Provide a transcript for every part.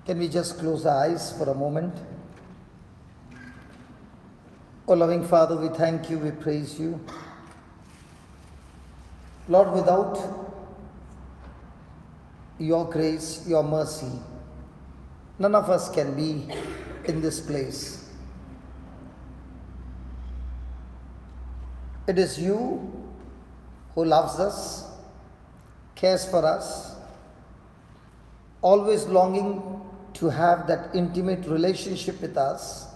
Can we just close our eyes for a moment? Oh, loving Father, we thank you, we praise you. Lord, without your grace, your mercy, none of us can be in this place. It is you who loves us, cares for us, always longing to have that intimate relationship with us.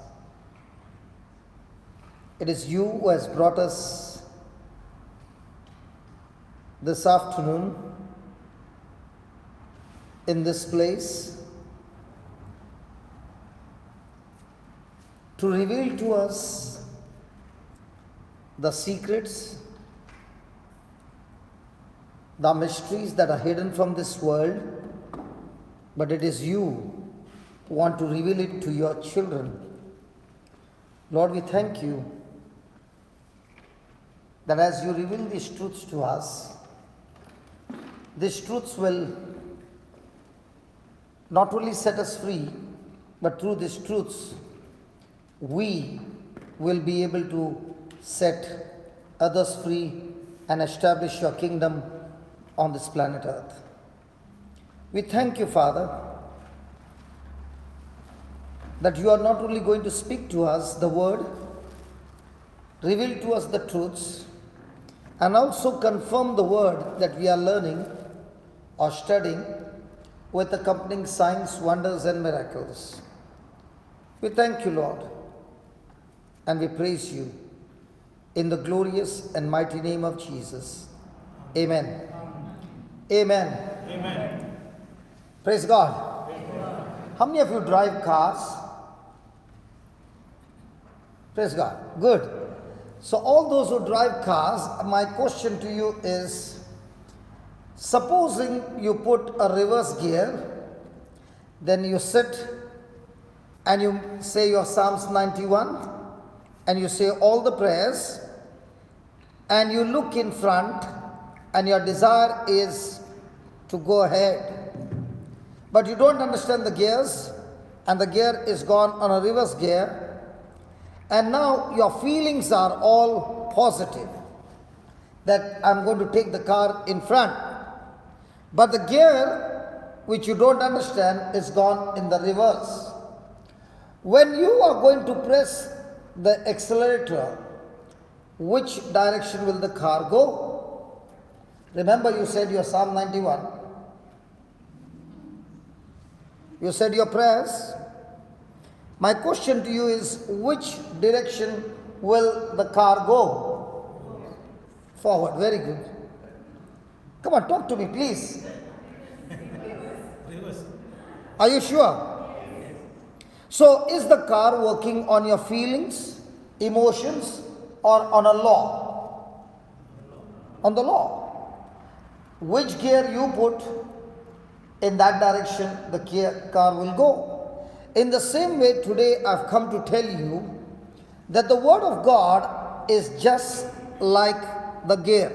It is you who has brought us this afternoon in this place to reveal to us the secrets, the mysteries that are hidden from this world, but it is you who want to reveal it to your children. Lord, we thank you that as you reveal these truths to us, these truths will not only set us free, but through these truths, we will be able to set others free and establish your kingdom on this planet Earth. We thank you, Father, that you are not only going to speak to us the word, reveal to us the truths, and also confirm the word that we are learning or studying with accompanying signs, wonders, and miracles. We thank you, Lord, and we praise you in the glorious and mighty name of Jesus. Amen. Amen. Amen. Praise God. Amen. How many of you drive cars? Praise God. Good. So all those who drive cars, my question to you is, supposing you put a reverse gear, then you sit and you say your Psalms 91 and you say all the prayers and you look in front and your desire is to go ahead, but you don't understand the gears and the gear is gone on a reverse gear, and now your feelings are all positive that I'm going to take the car in front, but the gear which you don't understand is gone in the reverse. When you are going to press the accelerator, which direction will the car go? Remember, you said your Psalm 91. You said your prayers. My question to you is, which direction will the car go? Forward. Very good. Come on, talk to me, please. Are you sure? So, is the car working on your feelings, emotions, or on a law? On the law. Which gear you put, in that direction the car will go. In the same way, today I've come to tell you that the Word of God is just like the gear.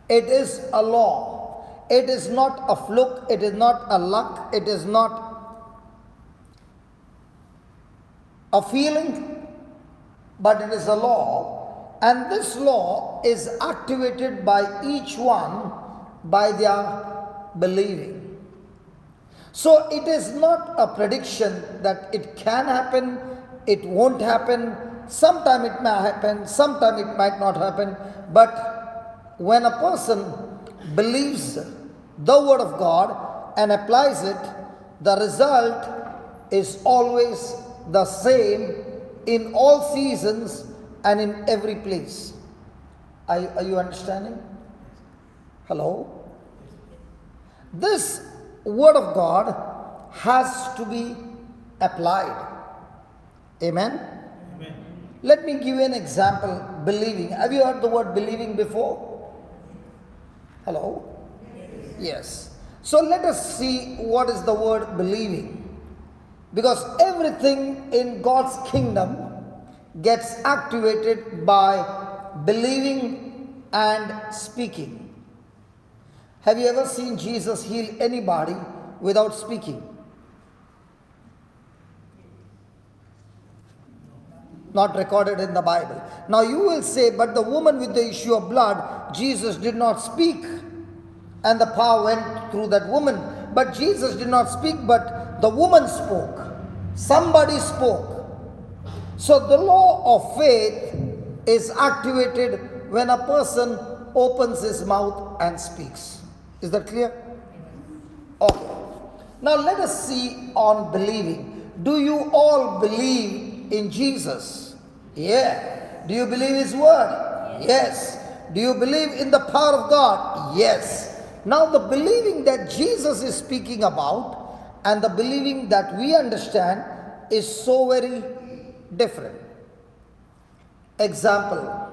It is a law. It is not a fluke. It is not a luck. It is not a feeling, but it is a law. And this law is activated by each one by their believing. So it is not a prediction that it can happen, it won't happen, sometime it may happen, sometime it might not happen. But when a person believes the Word of God and applies it, the result is always the same in all seasons and in every place. Are you understanding? Hello? This Word of God has to be applied. Amen? Amen. Let me give you an example. Believing. Have you heard the word believing before? Hello? Yes. So let us see what is the word believing. Because everything in God's kingdom gets activated by believing and speaking. Have you ever seen Jesus heal anybody without speaking? Not recorded in the Bible. Now you will say, but the woman with the issue of blood, Jesus did not speak. And the power went through that woman. But Jesus did not speak, but the woman spoke. Somebody spoke. So the law of faith is activated when a person opens his mouth and speaks. Is that clear? Okay. Now let us see on believing. Do you all believe in Jesus? Yeah. Do you believe his word? Yes. Do you believe in the power of God? Yes. Now the believing that Jesus is speaking about and the believing that we understand is so very different. Example.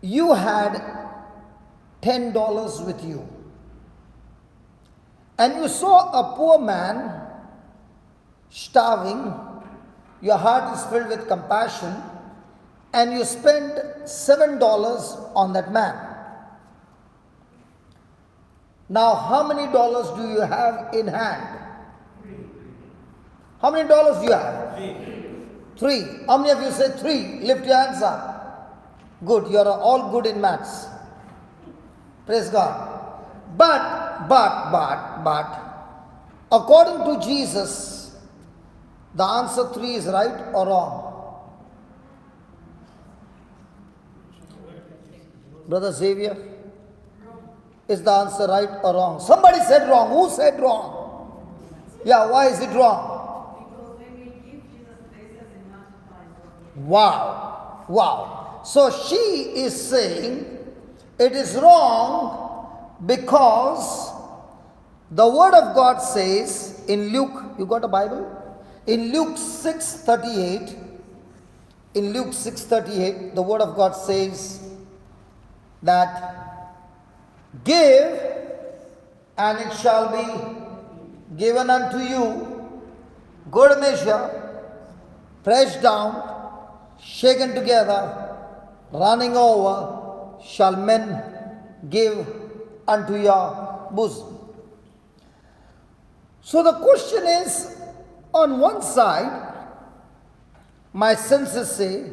You had $10 with you. And you saw a poor man starving, your heart is filled with compassion, and you spent $7 on that man. Now, how many dollars do you have in hand? How many dollars do you have? Three. How many of you say three? Lift your hands up. Good, you are all good in maths. Praise God. But, according to Jesus, the answer 3 is right or wrong? Brother Xavier, is the answer right or wrong? Somebody said wrong. Who said wrong? Yeah, why is it wrong? Because when we give Jesus blesses and multiplies. Wow. So she is saying it is wrong because the word of God says in Luke, you got a Bible? In Luke 6:38, the word of God says that give and it shall be given unto you, good measure, pressed down, shaken together, running over, shall men give unto your bosom. So the question is, on one side, my senses say,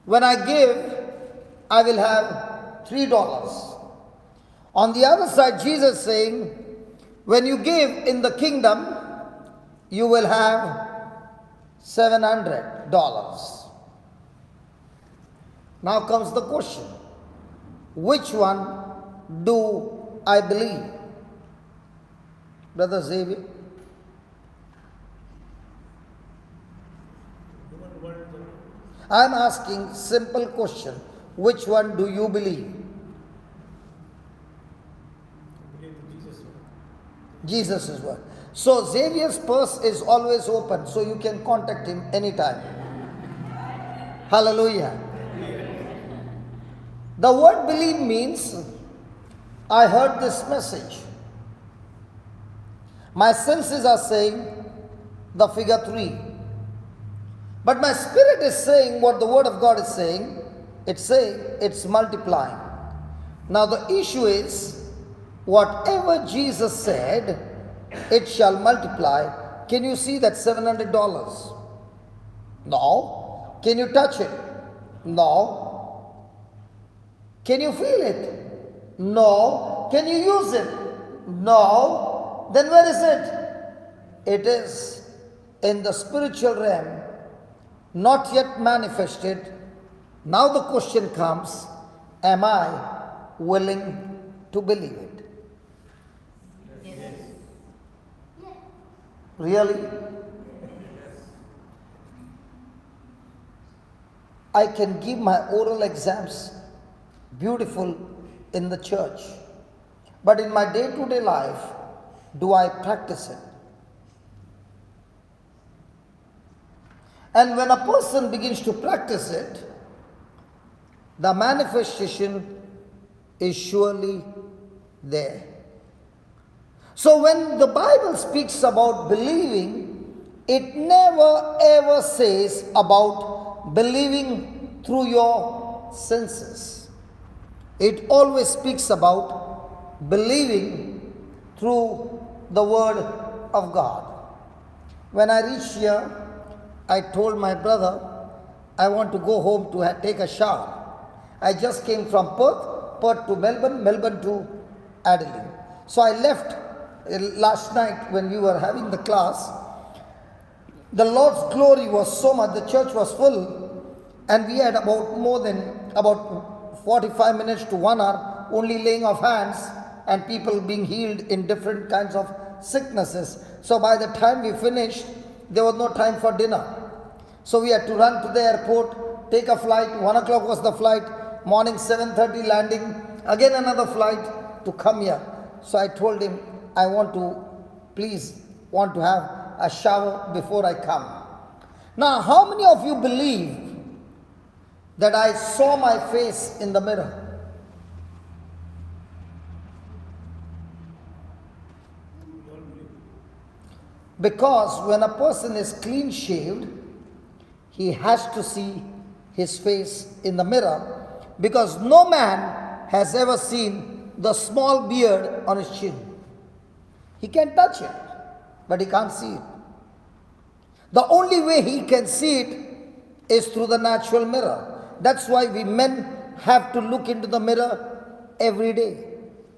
when I give, I will have $3. On the other side, Jesus saying, when you give in the kingdom, you will have $700. Now comes the question, which one do I believe? Brother Xavier? I am asking simple question. Which one do you believe? Jesus' word. So Xavier's purse is always open, so you can contact him anytime. Hallelujah. The word believe means, I heard this message. My senses are saying the figure 3. But my spirit is saying what the word of God is saying. It's saying it's multiplying. Now the issue is, whatever Jesus said, it shall multiply. Can you see that $700? No. Can you touch it? No. Can you feel it? No. Can you use it? No. Then where is it? It is in the spiritual realm, not yet manifested. Now the question comes, am I willing to believe it? Yes. Really? I can give my oral exams beautiful in the church, but in my day-to-day life, do I practice it? And when a person begins to practice it, the manifestation is surely there. So when the Bible speaks about believing, it never ever says about believing through your senses. It always speaks about believing through the word of God. When I reach here, I told my brother, I want to go home to take a shower. I just came from Perth to Melbourne, Melbourne to Adelaide. So I left last night when we were having the class. The Lord's glory was so much, the church was full, and we had about 45 minutes to 1 hour only laying of hands and people being healed in different kinds of sicknesses. So by the time we finished, there was no time for dinner. So we had to run to the airport, take a flight. 1 o'clock was the flight, morning 7:30 landing, again another flight to come here. So I told him, I want to have a shower before I come. Now, how many of you believe that I saw my face in the mirror? Because when a person is clean shaved, he has to see his face in the mirror, because no man has ever seen the small beard on his chin. He can touch it, but he can't see it. The only way he can see it is through the natural mirror. That's why we men have to look into the mirror every day.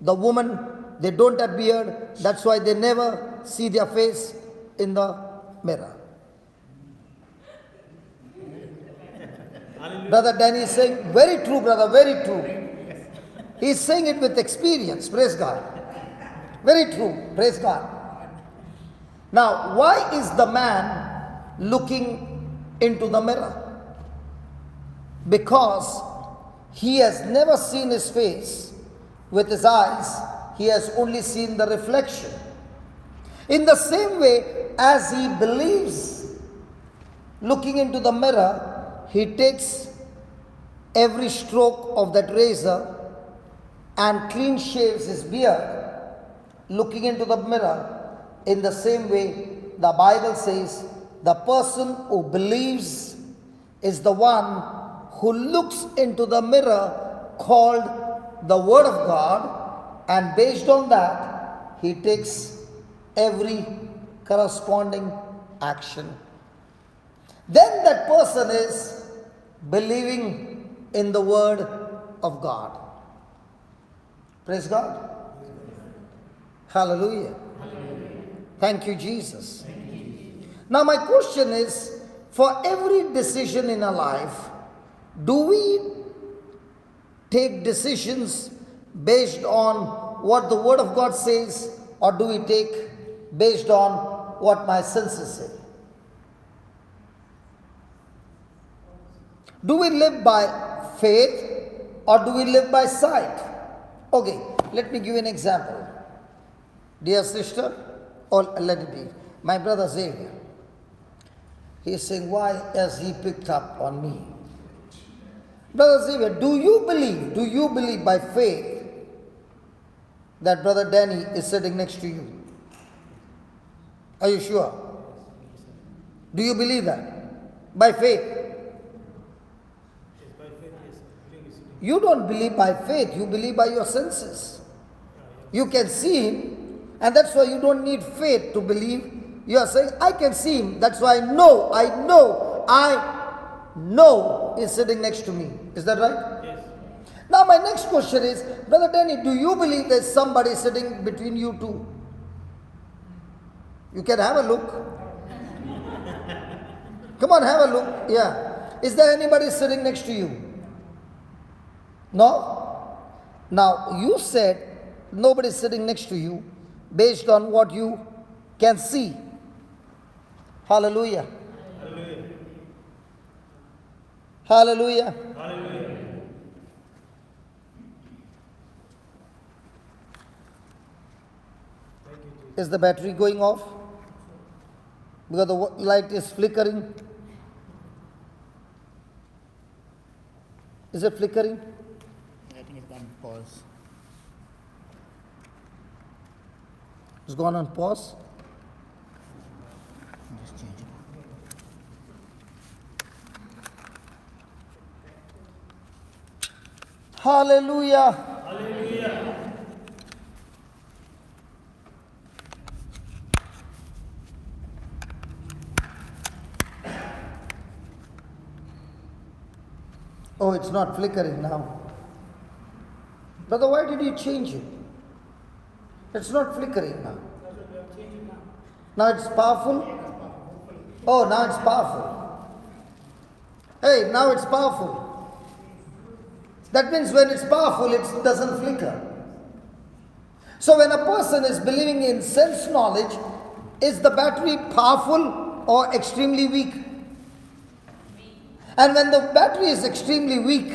The women, they don't have beard, that's why they never see their face in the mirror. Brother Danny is saying, very true, brother, very true. He is saying it with experience, praise God. Very true, praise God. Now, why is the man looking into the mirror? Because he has never seen his face with his eyes, he has only seen the reflection. In the same way, as he believes looking into the mirror, he takes every stroke of that razor and clean shaves his beard, looking into the mirror. In the same way, the Bible says, the person who believes is the one who looks into the mirror called the Word of God, and based on that, he takes every corresponding action. Then that person is believing in the Word of God. Praise God. Hallelujah. Thank you, Jesus. Now my question is, for every decision in our life, do we take decisions based on what the Word of God says, or do we take based on what my senses say? Do we live by faith or do we live by sight? Okay, let me give you an example. Dear sister, or let it be, my brother Xavier. He is saying, why has he picked up on me? Brother Xavier, do you believe by faith that Brother Danny is sitting next to you? Are you sure? Do you believe that? By faith? You don't believe by faith, you believe by your senses. You can see him, and that's why you don't need faith to believe. You are saying, I can see him, that's why I know he's sitting next to me. Is that right? Yes. Now my next question is, Brother Danny, do you believe there's somebody sitting between you two? You can have a look. Come on, have a look. Yeah. Is there anybody sitting next to you? No? Now, you said nobody's sitting next to you based on what you can see. Hallelujah. Hallelujah. Hallelujah. Is the battery going off? Because the light is flickering. Is it flickering? I think it's gone on pause. It's gone on pause? Just change it. Hallelujah. Hallelujah. Oh, it's not flickering now. Brother, why did you change it? It's not flickering now. Now it's powerful? Oh, now it's powerful. Hey, now it's powerful. That means when it's powerful, it doesn't flicker. So when a person is believing in sense knowledge, is the battery powerful or extremely weak? And when the battery is extremely weak,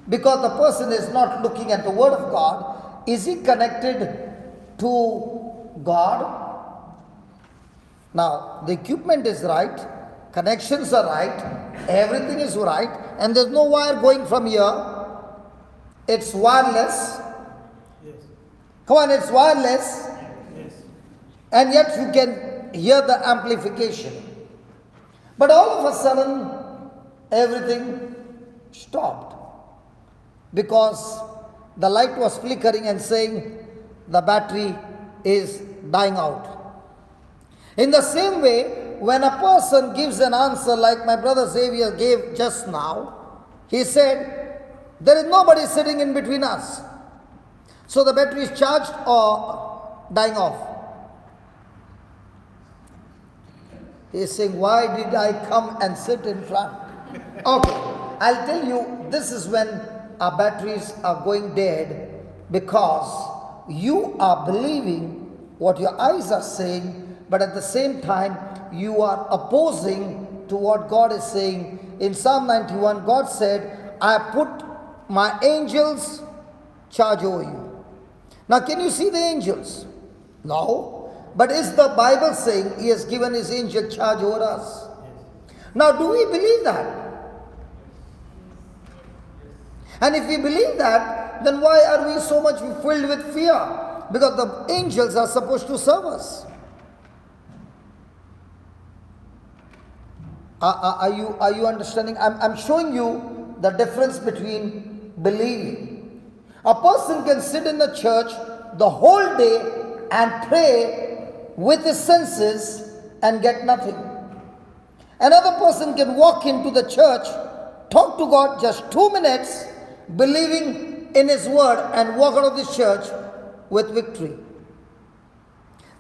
because the person is not looking at the Word of God, is he connected to God? Now, the equipment is right, connections are right, everything is right, and there's no wire going from here. It's wireless. Yes. Come on, it's wireless. Yes. And yet you can hear the amplification. But all of a sudden, everything stopped. Because the light was flickering and saying the battery is dying out. In the same way, when a person gives an answer like my brother Xavier gave just now, he said, there is nobody sitting in between us. So the battery is charged or dying off. He is saying, why did I come and sit in front? Okay, I'll tell you, this is when our batteries are going dead, because you are believing what your eyes are saying, but at the same time, you are opposing to what God is saying. In Psalm 91, God said, I put my angels charge over you. Now, can you see the angels? No. But is the Bible saying He has given His angel charge over us? Now, do we believe that? And if we believe that, then why are we so much filled with fear? Because the angels are supposed to serve us. Are you understanding? I'm showing you the difference between believing. A person can sit in the church the whole day and pray with his senses and get nothing. Another person can walk into the church, talk to God just 2 minutes, believing in His word, and walk out of this church with victory.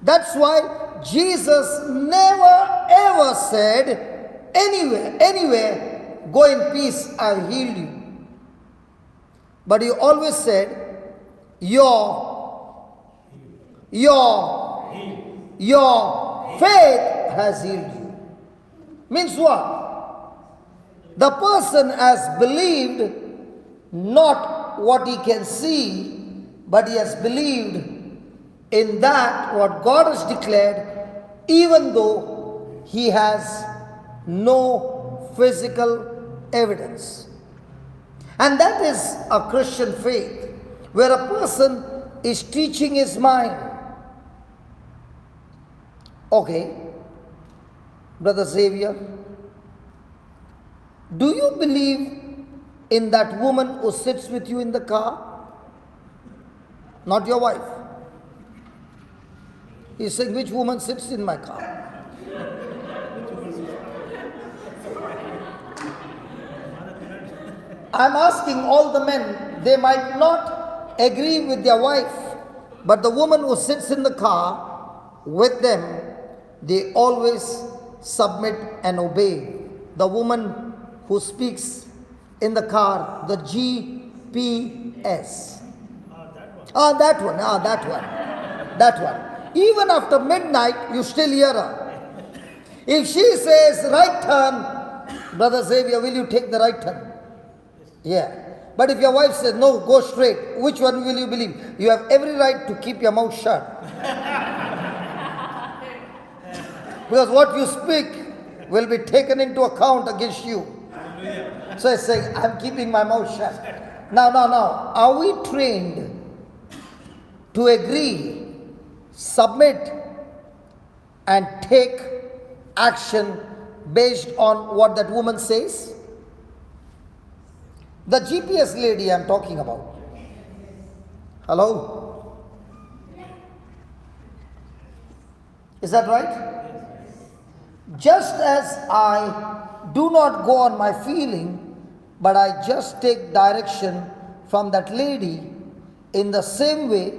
That's why Jesus never ever said, anywhere, go in peace, I healed you. But He always said, your faith has healed you. Means what? The person has believed not what he can see, but he has believed in that what God has declared, even though he has no physical evidence. And that is a Christian faith, where a person is teaching his mind. Okay, Brother Xavier, do you believe in that woman who sits with you in the car? Not your wife. He's saying, which woman sits in my car? I'm asking all the men, they might not agree with their wife, but the woman who sits in the car with them, they always submit and obey. The woman who speaks in the car, the GPS. That one. Even after midnight, you still hear her. If she says right turn, Brother Xavier, will you take the right turn? Yeah. But if your wife says no, go straight, which one will you believe? You have every right to keep your mouth shut. Because what you speak will be taken into account against you. So I say, I'm keeping my mouth shut. Now, are we trained to agree, submit, and take action based on what that woman says? The GPS lady I'm talking about. Hello? Is that right? Just as I do not go on my feeling, but I just take direction from that lady. In the same way,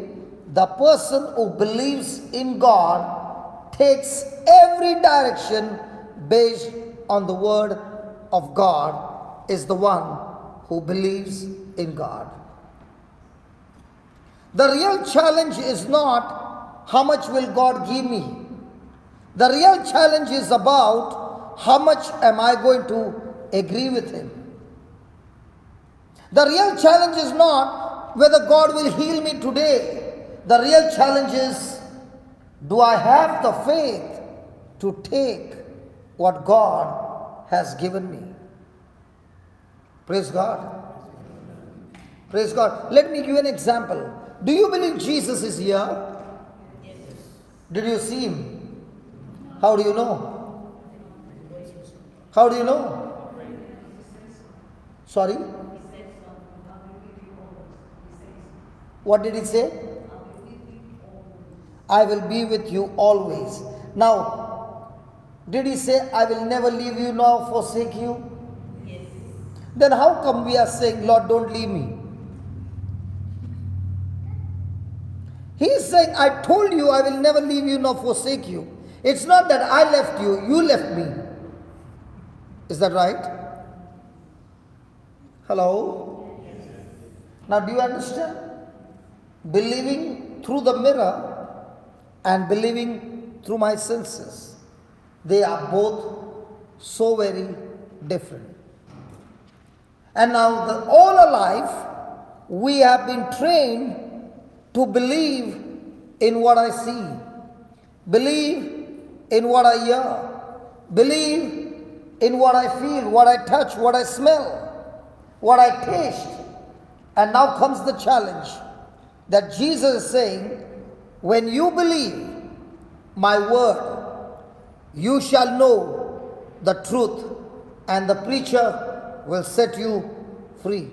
the person who believes in God takes every direction based on the word of God, is the one who believes in God. The real challenge is not how much will God give me. The real challenge is about how much am I going to agree with Him. The real challenge is not whether God will heal me today. The real challenge is, do I have the faith to take what God has given me? Praise God. Praise God. Let me give you an example. Do you believe Jesus is here? Yes. Did you see Him? How do you know? How do you know? Sorry? What did He say? I will be with you always. Now, did He say, I will never leave you nor forsake you? Yes. Then how come we are saying, Lord, don't leave me? He is saying, I told you I will never leave you nor forsake you. It's not that I left you, you left me. Is that right? Hello? Now do you understand? Believing through the mirror and believing through my senses, they are both so very different. And now all our life, we have been trained to believe in what I see, believe in what I hear, believe in what I feel, what I touch, what I smell, what I taste. And now comes the challenge that Jesus is saying, when you believe my word, you shall know the truth, and the preacher will set you free.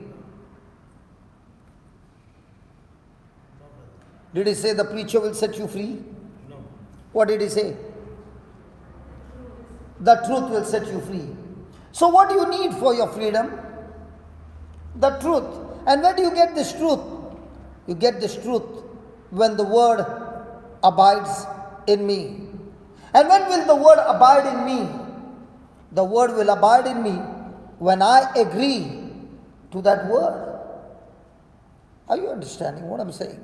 Did He say the preacher will set you free? No. What did He say? The truth will set you free. So what do you need for your freedom? The truth. And where do you get this truth? You get this truth when the word abides in me. And when will the word abide in me? The word will abide in me when I agree to that word. Are you understanding what I'm saying?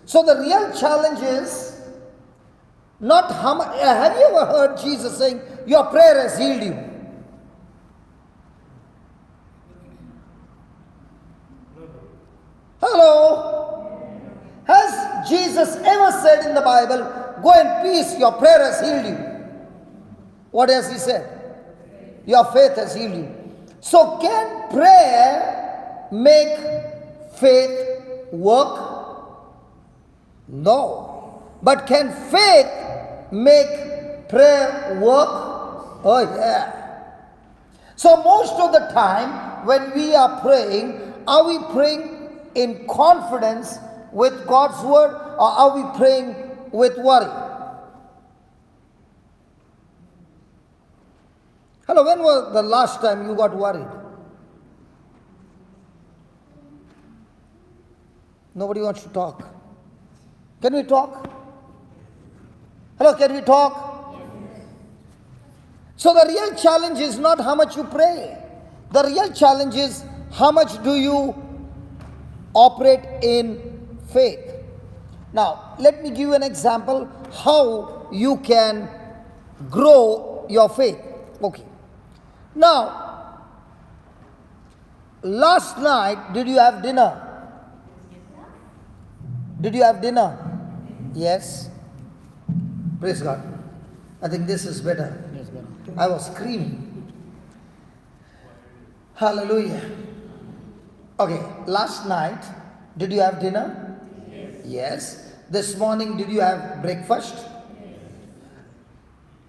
So the real challenge is not how much. Have you ever heard Jesus saying, your prayer has healed you? Hello? Has Jesus ever said in the Bible, go in peace, your prayer has healed you? What has He said? Your faith has healed you. So can prayer make faith work? No. But can faith make prayer work? Oh yeah. So most of the time when we are we praying in confidence with God's word, or are we praying with worry? Hello, when was the last time you got worried? Nobody wants to talk. Can we talk? Hello, can we talk? So the real challenge is not how much you pray. The real challenge is how much do you operate in faith. Now, let me give you an example how you can grow your faith. Okay. Now, last night, did you have dinner? Did you have dinner? Yes. Praise God. I think this is better. Yes, better. I was screaming. Hallelujah. Okay, last night, did you have dinner? Yes. This morning, did you have breakfast?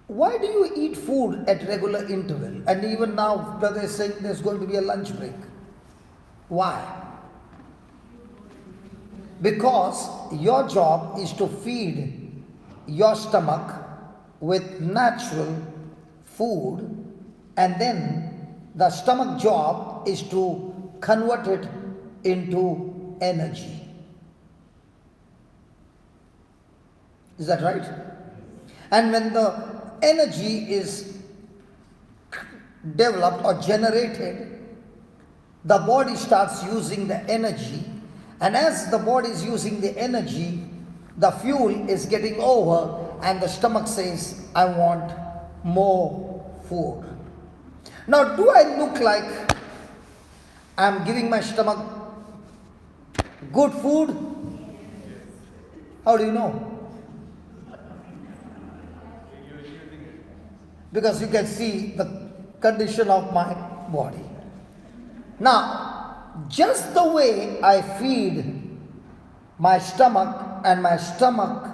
Why do you eat food at regular interval? And even now, brother is saying there's going to be a lunch break. Why? Because your job is to feed your stomach with natural food, and then the stomach job job is to convert it into energy. Is that right? And when the energy is developed or generated, the body starts using the energy, and as the body is using the energy, the fuel is getting over, and the stomach says, I want more food. Now, do I look like I'm giving my stomach good food? How do you know? Because you can see the condition of my body. Now, just the way I feed my stomach and my stomach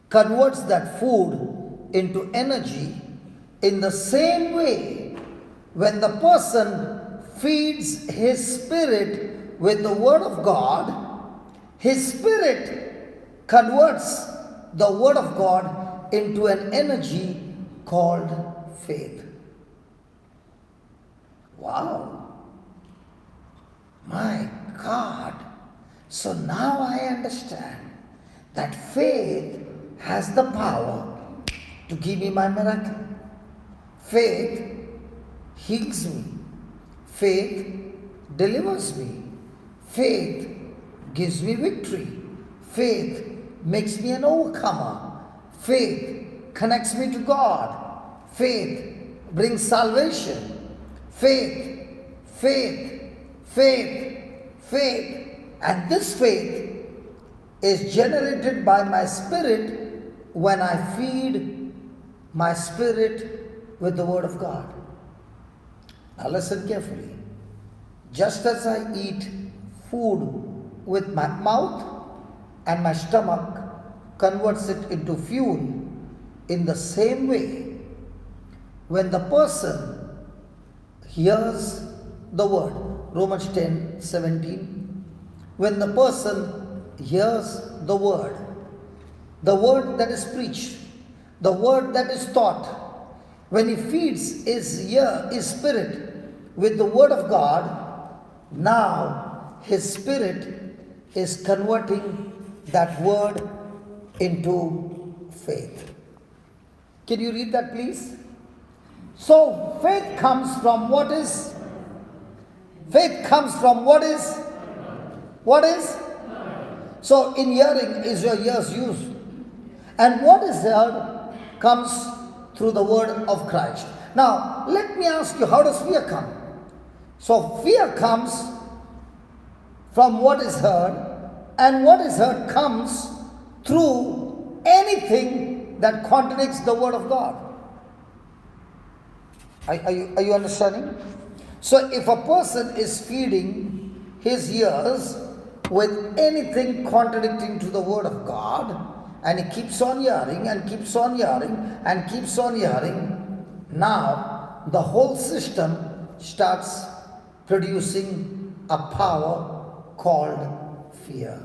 converts that food into energy, in the same way, when the person feeds his spirit with the word of God, his spirit converts the word of God into an energy called faith. Wow. My God. So now I understand that faith has the power to give me my miracle. Faith heals me. Faith delivers me. Faith gives me victory. Faith makes me an overcomer. Faith connects me to God. Faith brings salvation. Faith, faith, faith, faith. And this faith is generated by my spirit when I feed my spirit with the word of God. Now listen carefully. Just as I eat food with my mouth and my stomach converts it into fuel, in the same way, when the person hears the word, Romans 10:17, when the person hears the word that is preached, the word that is taught, when he feeds his spirit with the word of God, now his spirit is converting that word into faith. Can you read that, please? So faith comes from what is? Faith comes from what is? What is? So in hearing is your ears used. And what is heard comes through the word of Christ. Now, let me ask you, how does fear come? So fear comes from what is heard, and what is heard comes through anything that contradicts the word of God. Are you understanding? So if a person is feeding his ears with anything contradicting to the word of God, and he keeps on hearing and keeps on hearing and keeps on hearing, now the whole system starts producing a power called fear.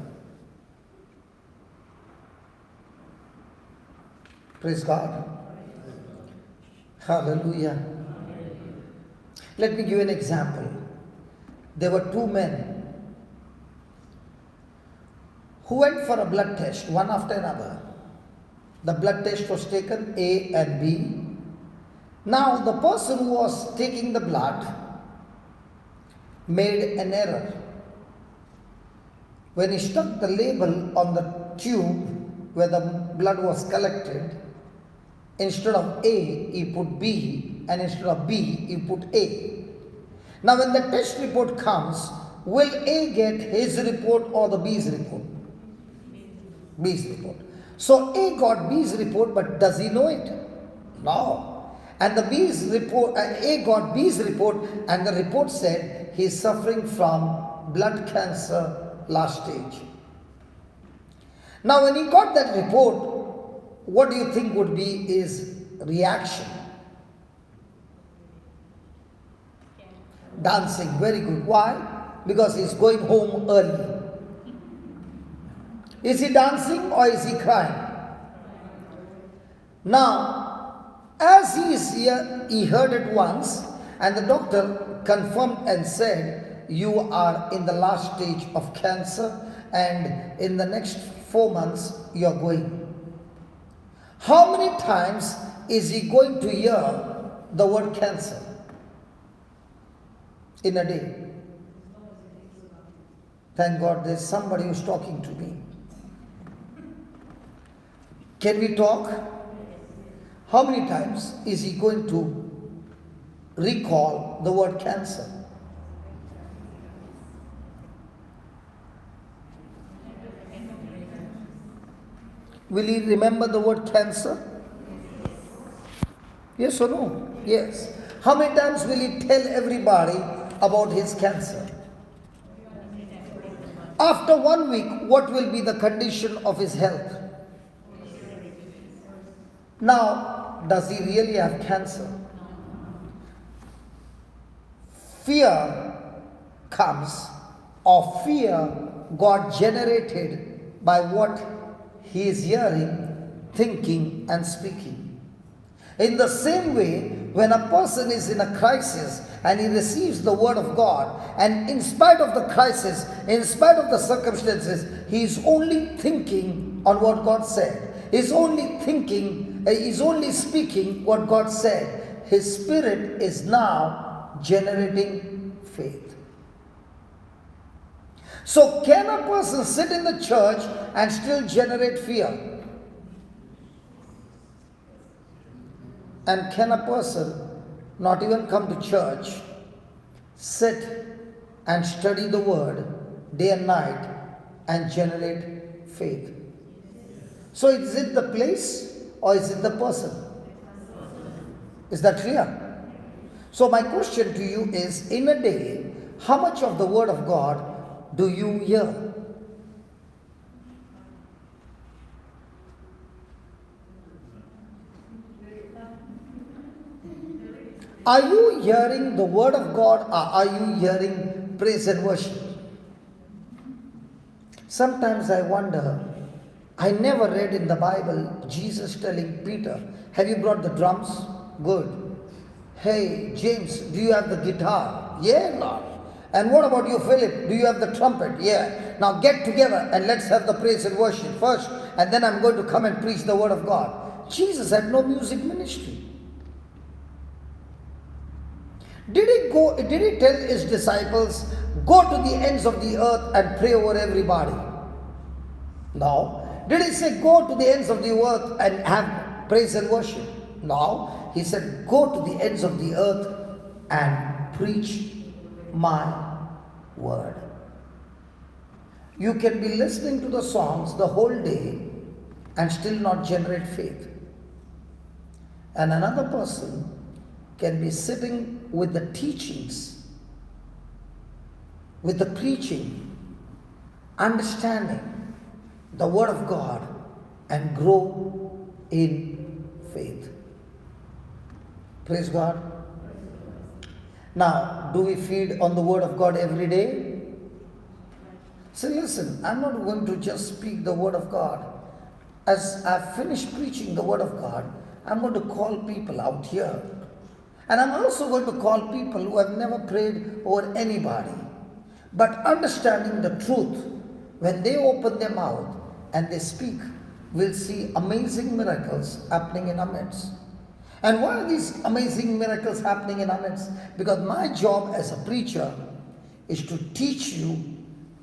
Praise God. Hallelujah. Let me give you an example. There were two men who went for a blood test, one after another. The blood test was taken, A and B. Now the person who was taking the blood made an error. When he stuck the label on the tube where the blood was collected, instead of A, he put B, and instead of B, he put A. Now when the test report comes, will A get his report or the B's report? B's report. So A got B's report, but does he know it? No. And the B's report, A got B's report, and the report said he is suffering from blood cancer last stage. Now when he got that report, what do you think would be his reaction? Dancing, very good. Why? Because he's going home early. Is he dancing or is he crying? Now, as he is here, he heard it once, and the doctor confirmed and said, you are in the last stage of cancer, and in the next 4 months you are going. How many times is he going to hear the word cancer in a day? Thank God there's somebody who's talking to me. Can we talk? How many times is he going to recall the word cancer? Will he remember the word cancer? Yes or no? Yes. How many times will he tell everybody about his cancer? After 1 week, what will be the condition of his health? Now, does he really have cancer? Fear comes, or fear got generated by what he is hearing, thinking and speaking. In the same way, when a person is in a crisis and he receives the word of God, and in spite of the crisis, in spite of the circumstances, he is only thinking on what God said. He is only thinking, he is only speaking what God said. His spirit is now generating faith. So can a person sit in the church and still generate fear? And can a person not even come to church, sit and study the word day and night and generate faith? So is it the place or is it the person? Is that clear? So my question to you is, in a day, how much of the word of God do you hear? Are you hearing the word of God, or are you hearing praise and worship? Sometimes I wonder, I never read in the Bible Jesus telling Peter, have you brought the drums? Good. Hey, James, do you have the guitar? Yeah, Lord. And what about you, Philip? Do you have the trumpet? Yeah. Now get together and let's have the praise and worship first, and then I'm going to come and preach the word of God. Jesus had no music ministry. Did he tell his disciples, go to the ends of the earth and pray over everybody? No. Did he say, go to the ends of the earth and have praise and worship? No. He said, go to the ends of the earth and preach my word. You can be listening to the songs the whole day and still not generate faith. And another person can be sitting with the teachings, with the preaching, understanding the word of God and grow in faith. Praise God. Now, do we feed on the word of God every day? So listen, I'm not going to just speak the word of God. As I've finished preaching the word of God, I'm going to call people out here. And I'm also going to call people who have never prayed over anybody. But understanding the truth, when they open their mouth and they speak, we'll see amazing miracles happening in our midst. And why are these amazing miracles happening in our midst? Because my job as a preacher is to teach you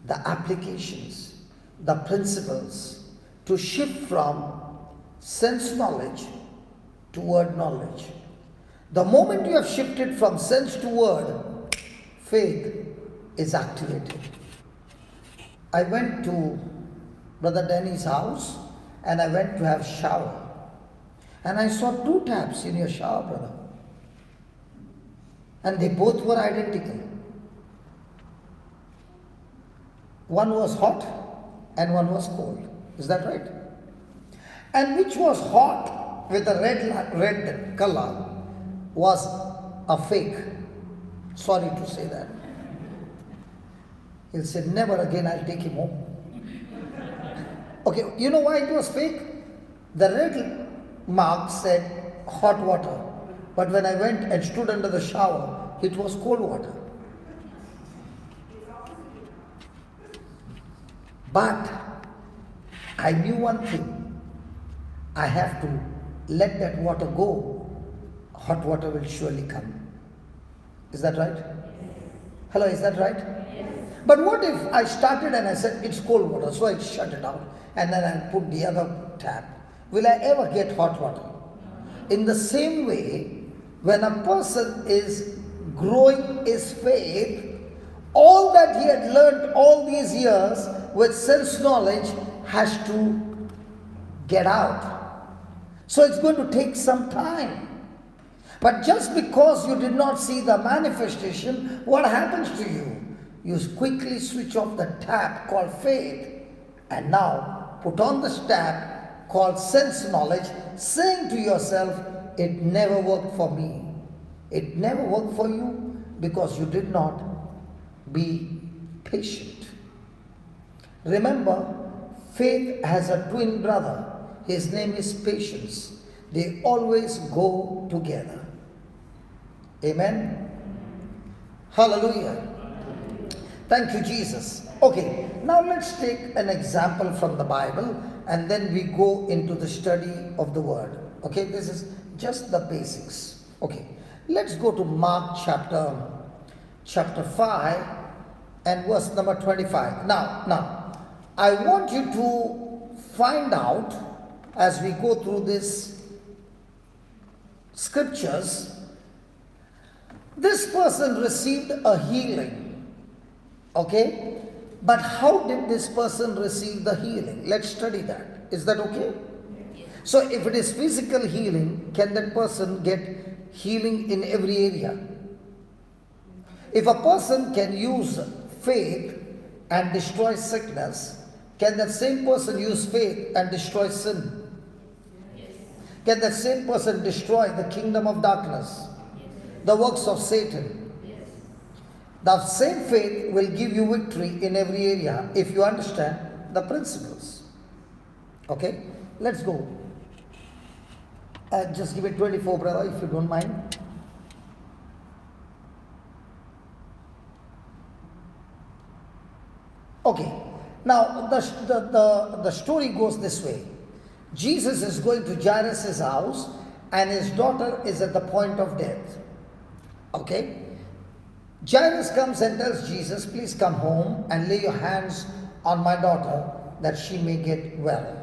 the applications, the principles, to shift from sense knowledge to word knowledge. The moment you have shifted from sense to word, faith is activated. I went to Brother Danny's house and I went to have shower. And I saw 2 taps in your shower, brother. And they both were identical. One was hot and one was cold. Is that right? And which was hot with a red color was a fake. Sorry to say that. He'll say, never again I'll take him home. Okay, you know why it was fake? The red mark said hot water. But when I went and stood under the shower, It was cold water. But I knew one thing. I have to let that water go. Hot water will surely come. Is that right? Hello, is that right? But what if I started and I said it's cold water, so I shut it out and then I put the other tap? Will I ever get hot water? In the same way, when a person is growing his faith, all that he had learned all these years with sense knowledge has to get out. So it's going to take some time. But just because you did not see the manifestation, what happens to you? You quickly switch off the tap called faith and now put on the tap called sense knowledge, saying to yourself, it never worked for me. It never worked for you because you did not be patient. Remember, faith has a twin brother. His name is patience. They always go together. Amen. Hallelujah. Thank you, Jesus. Okay, now let's take an example from the Bible and then we go into the study of the Word. Okay, this is just the basics. Okay, let's go to Mark chapter 5 and verse number 25. Now, I want you to find out as we go through this scriptures, this person received a healing. Okay? But how did this person receive the healing? Let's study that. Is that okay? So if it is physical healing, can that person get healing in every area? If a person can use faith and destroy sickness, can that same person use faith and destroy sin? Can that same person destroy the kingdom of darkness? The works of Satan? The same faith will give you victory in every area if you understand the principles. Okay, let's go. Just give it 24, brother, if you don't mind. Okay, now the story goes this way. Jesus is going to Jairus' house and his daughter is at the point of death. Okay? Jairus comes and tells Jesus, please come home and lay your hands on my daughter that she may get well.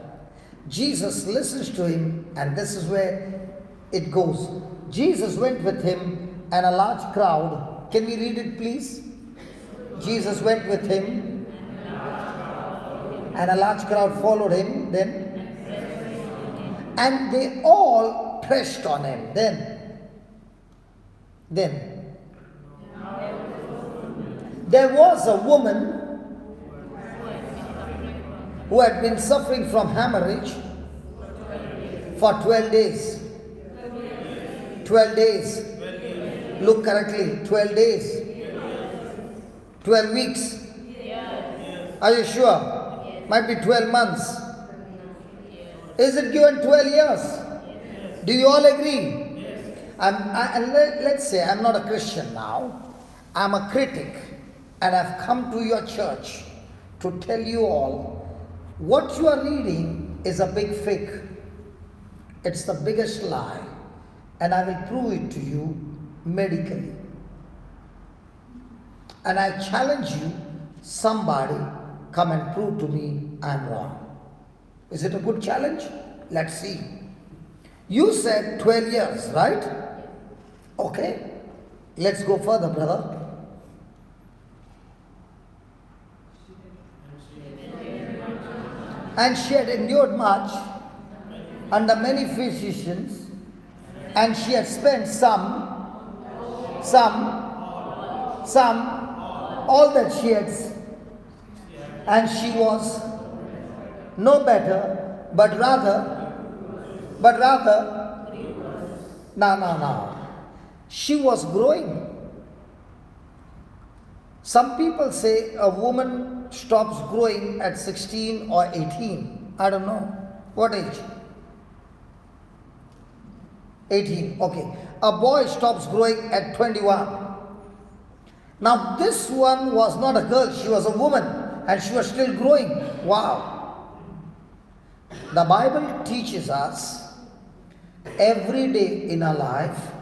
Jesus listens to him and this is where it goes. Jesus went with him and a large crowd. Can we read it please? Jesus went with him and a large crowd followed him then. And they all pressed on him. Then there was a woman who had been suffering from hemorrhage for 12 days. 12 days. Look correctly. 12 days. 12 weeks. Are you sure? Might be 12 months. Is it given 12 years? Do you all agree? Let's say I'm not a Christian now. I'm a critic and I've come to your church to tell you all what you are reading is a big fake. It's the biggest lie and I will prove it to you medically. And I challenge you, somebody come and prove to me I'm wrong. Is it a good challenge? Let's see. You said 12 years, right? Okay. Let's go further, brother. And she had endured much under many physicians, and she had spent all that she had, and she was no better, but rather, no. She was growing. Some people say a woman stops growing at 16 or 18. I don't know. What age? 18. Okay. A boy stops growing at 21. Now this one was not a girl, she was a woman and she was still growing. Wow. The Bible teaches us every day in our life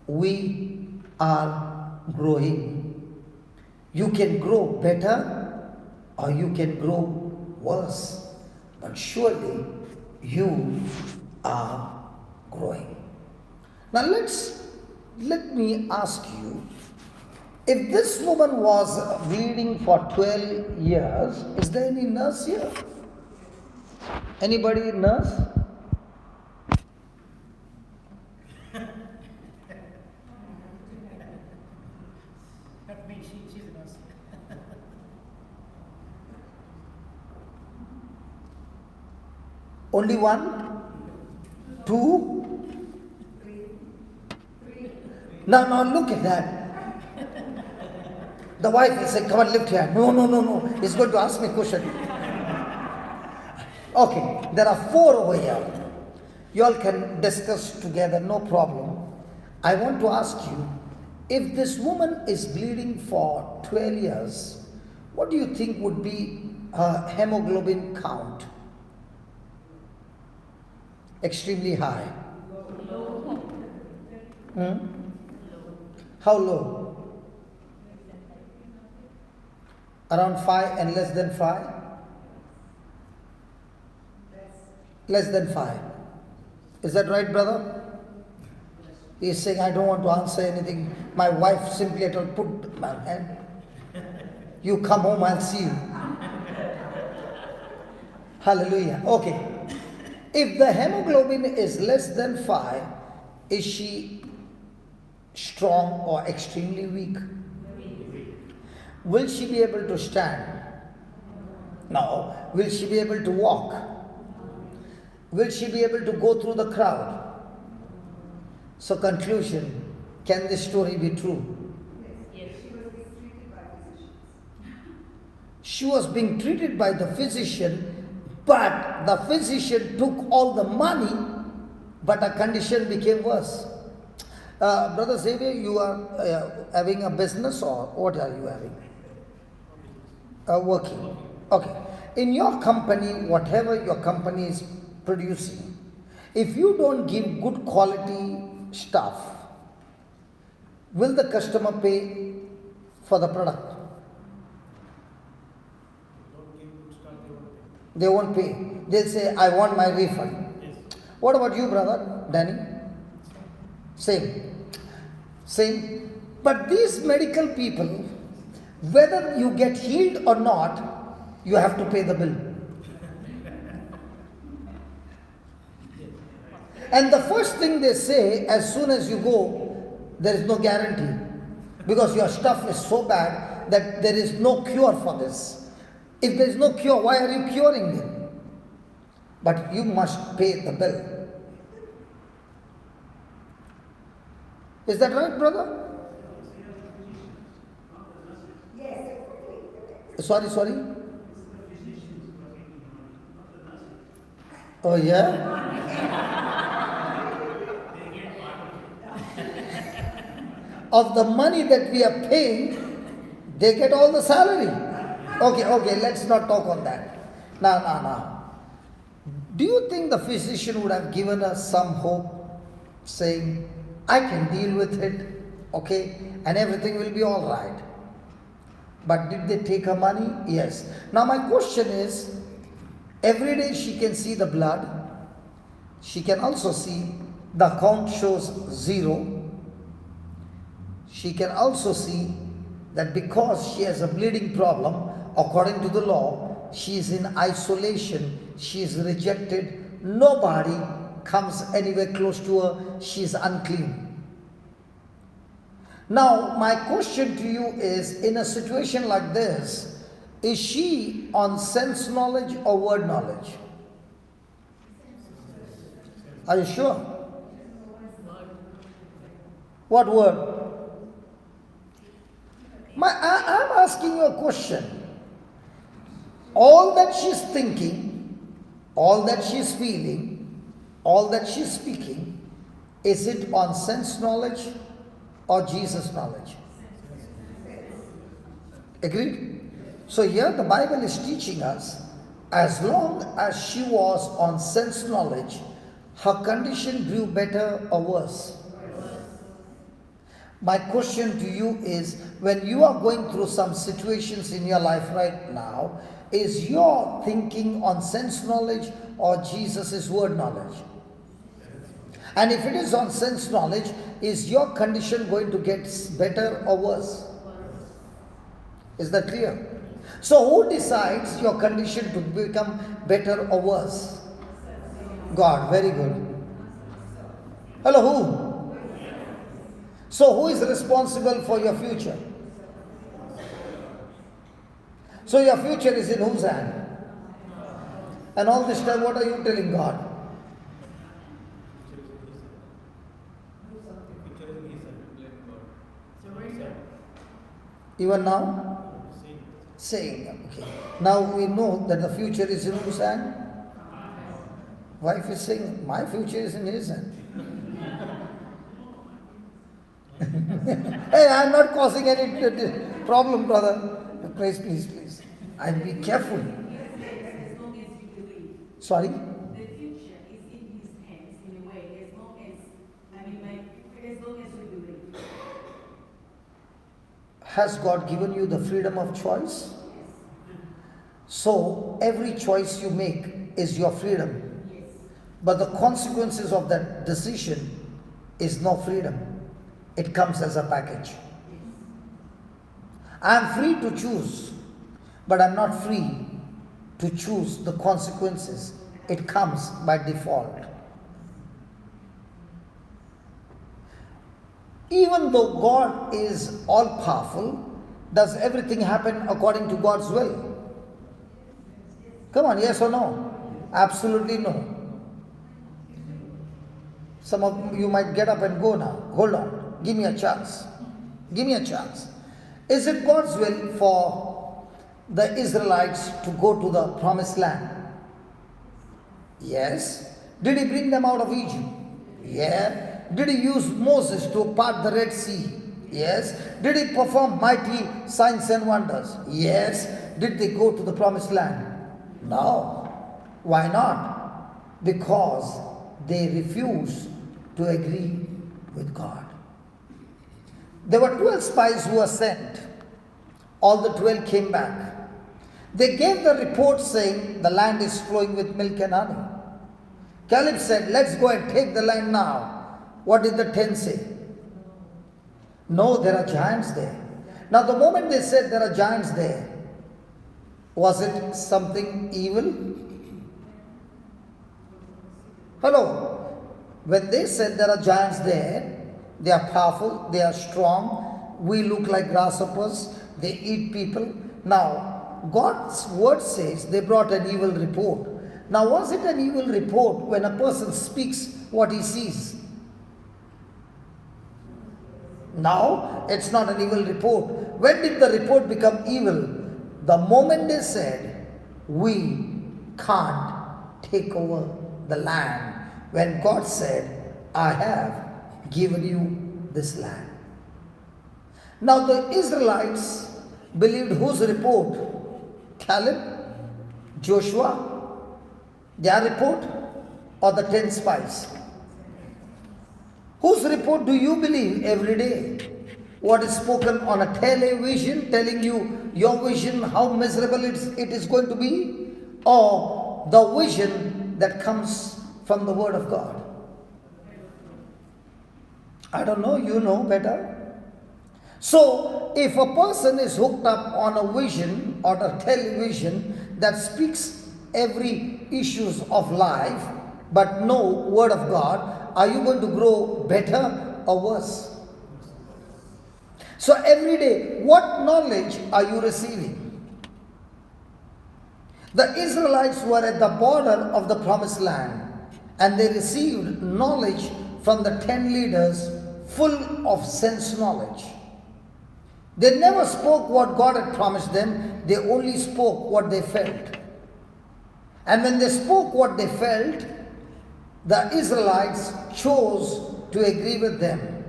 we are growing. You can grow better or you can grow worse, but surely you are growing. Now let me ask you, if this woman was bleeding for 12 years, is there any nurse here? Anybody nurse? Not me, she's a nurse. Only one? Two? Now look at that. The wife will say, come on, lift here. No. He's going to ask me a question. Okay, there are 4 over here. You all can discuss together, no problem. I want to ask you, if this woman is bleeding for 12 years, what do you think would be her hemoglobin count? Extremely high. How low? Around 5 and less than 5? Less than 5. Is that right, brother? He is saying, I don't want to answer anything. My wife simply told, put my hand. You come home, I'll see you. Hallelujah. Okay. If the hemoglobin is less than 5, is she strong or extremely weak? Will she be able to stand? No. Will she be able to walk? Will she be able to go through the crowd? So conclusion, can this story be true? Yes. She was being treated by the physician, but the physician took all the money, but her condition became worse. Brother Xavier, you are having a business or what are you having? Working. Okay. In your company, whatever your company is producing, if you don't give good quality stuff, will the customer pay for the product? They won't pay. They'll say, I want my refund. Yes. What about you, brother Danny? Same. But these medical people, whether you get healed or not, you have to pay the bill. And the first thing they say, as soon as you go, there is no guarantee. Because your stuff is so bad that there is no cure for this. If there is no cure, why are you curing it? But you must pay the bill. Is that right, brother? Yes. Sorry? Oh, yeah? Of the money that we are paying, they get all the salary. Okay, let's not talk on that. Now. Do you think the physician would have given us some hope, saying, I can deal with it, okay, and everything will be all right? But did they take her money? Yes. Now my question is, every day she can see the blood. She can also see the count shows 0. She can also see that because she has a bleeding problem, according to the law, she is in isolation, she is rejected, nobody comes anywhere close to her, she is unclean. Now, my question to you is, in a situation like this, is she on sense knowledge or word knowledge? Are you sure? What word? I'm asking you a question. All that she's thinking, all that she's feeling, all that she's speaking, is it on sense knowledge or Jesus knowledge? Agreed? So here the Bible is teaching us, as long as she was on sense knowledge, her condition grew better or worse. My question to you is, when you are going through some situations in your life right now, is your thinking on sense knowledge or Jesus' word knowledge? And if it is on sense knowledge, is your condition going to get better or worse? Is that clear? So who decides your condition to become better or worse? God. Very good. Hello, who? So who is responsible for your future? So your future is in whose hand? And all this time, what are you telling God? Even now? Saying. Okay. Now we know that the future is in whose hand? Wife is saying, my future is in his hand. Hey, I am not causing any problem, brother. Please. And be careful. As long as you believe. Sorry? The future is in his hands in a way, as long as, as long as you believe. Has God given you the freedom of choice? So every choice you make is your freedom. Yes. But the consequences of that decision is no freedom. It comes as a package. I am free to choose, but I am not free to choose the consequences. It comes by default. Even though God is all powerful, does everything happen according to God's will? Come on, yes or no? Absolutely no. Some of you might get up and go now. Hold on. Give me a chance. Give me a chance. Is it God's will for the Israelites to go to the promised land? Yes. Did he bring them out of Egypt? Yeah. Did he use Moses to part the Red Sea? Yes. Did he perform mighty signs and wonders? Yes. Did they go to the promised land? No. Why not? Because they refused to agree with God. There were 12 spies who were sent. All the 12 came back. They gave the report saying the land is flowing with milk and honey. Caleb said, let's go and take the land now. What did the 10 say? No, there are giants there. Now the moment they said there are giants there, was it something evil? Hello? When they said there are giants there, they are powerful, they are strong, we look like grasshoppers, they eat people. Now, God's word says they brought an evil report. Now, was it an evil report when a person speaks what he sees? Now, it's not an evil report. When did the report become evil? The moment they said, we can't take over the land. When God said, I have given you this land. Now the Israelites believed whose report? Caleb? Joshua? Their report? Or the 10 spies? Whose report do you believe every day? What is spoken on a television telling you your vision, how miserable it is going to be? Or the vision that comes from the Word of God? I don't know, you know better. So, if a person is hooked up on a vision or a television that speaks every issues of life, but no Word of God, are you going to grow better or worse? So every day, what knowledge are you receiving? The Israelites were at the border of the promised land and they received knowledge from the 10 leaders full of sense knowledge. They never spoke what God had promised them, they only spoke what they felt. And when they spoke what they felt, the Israelites chose to agree with them.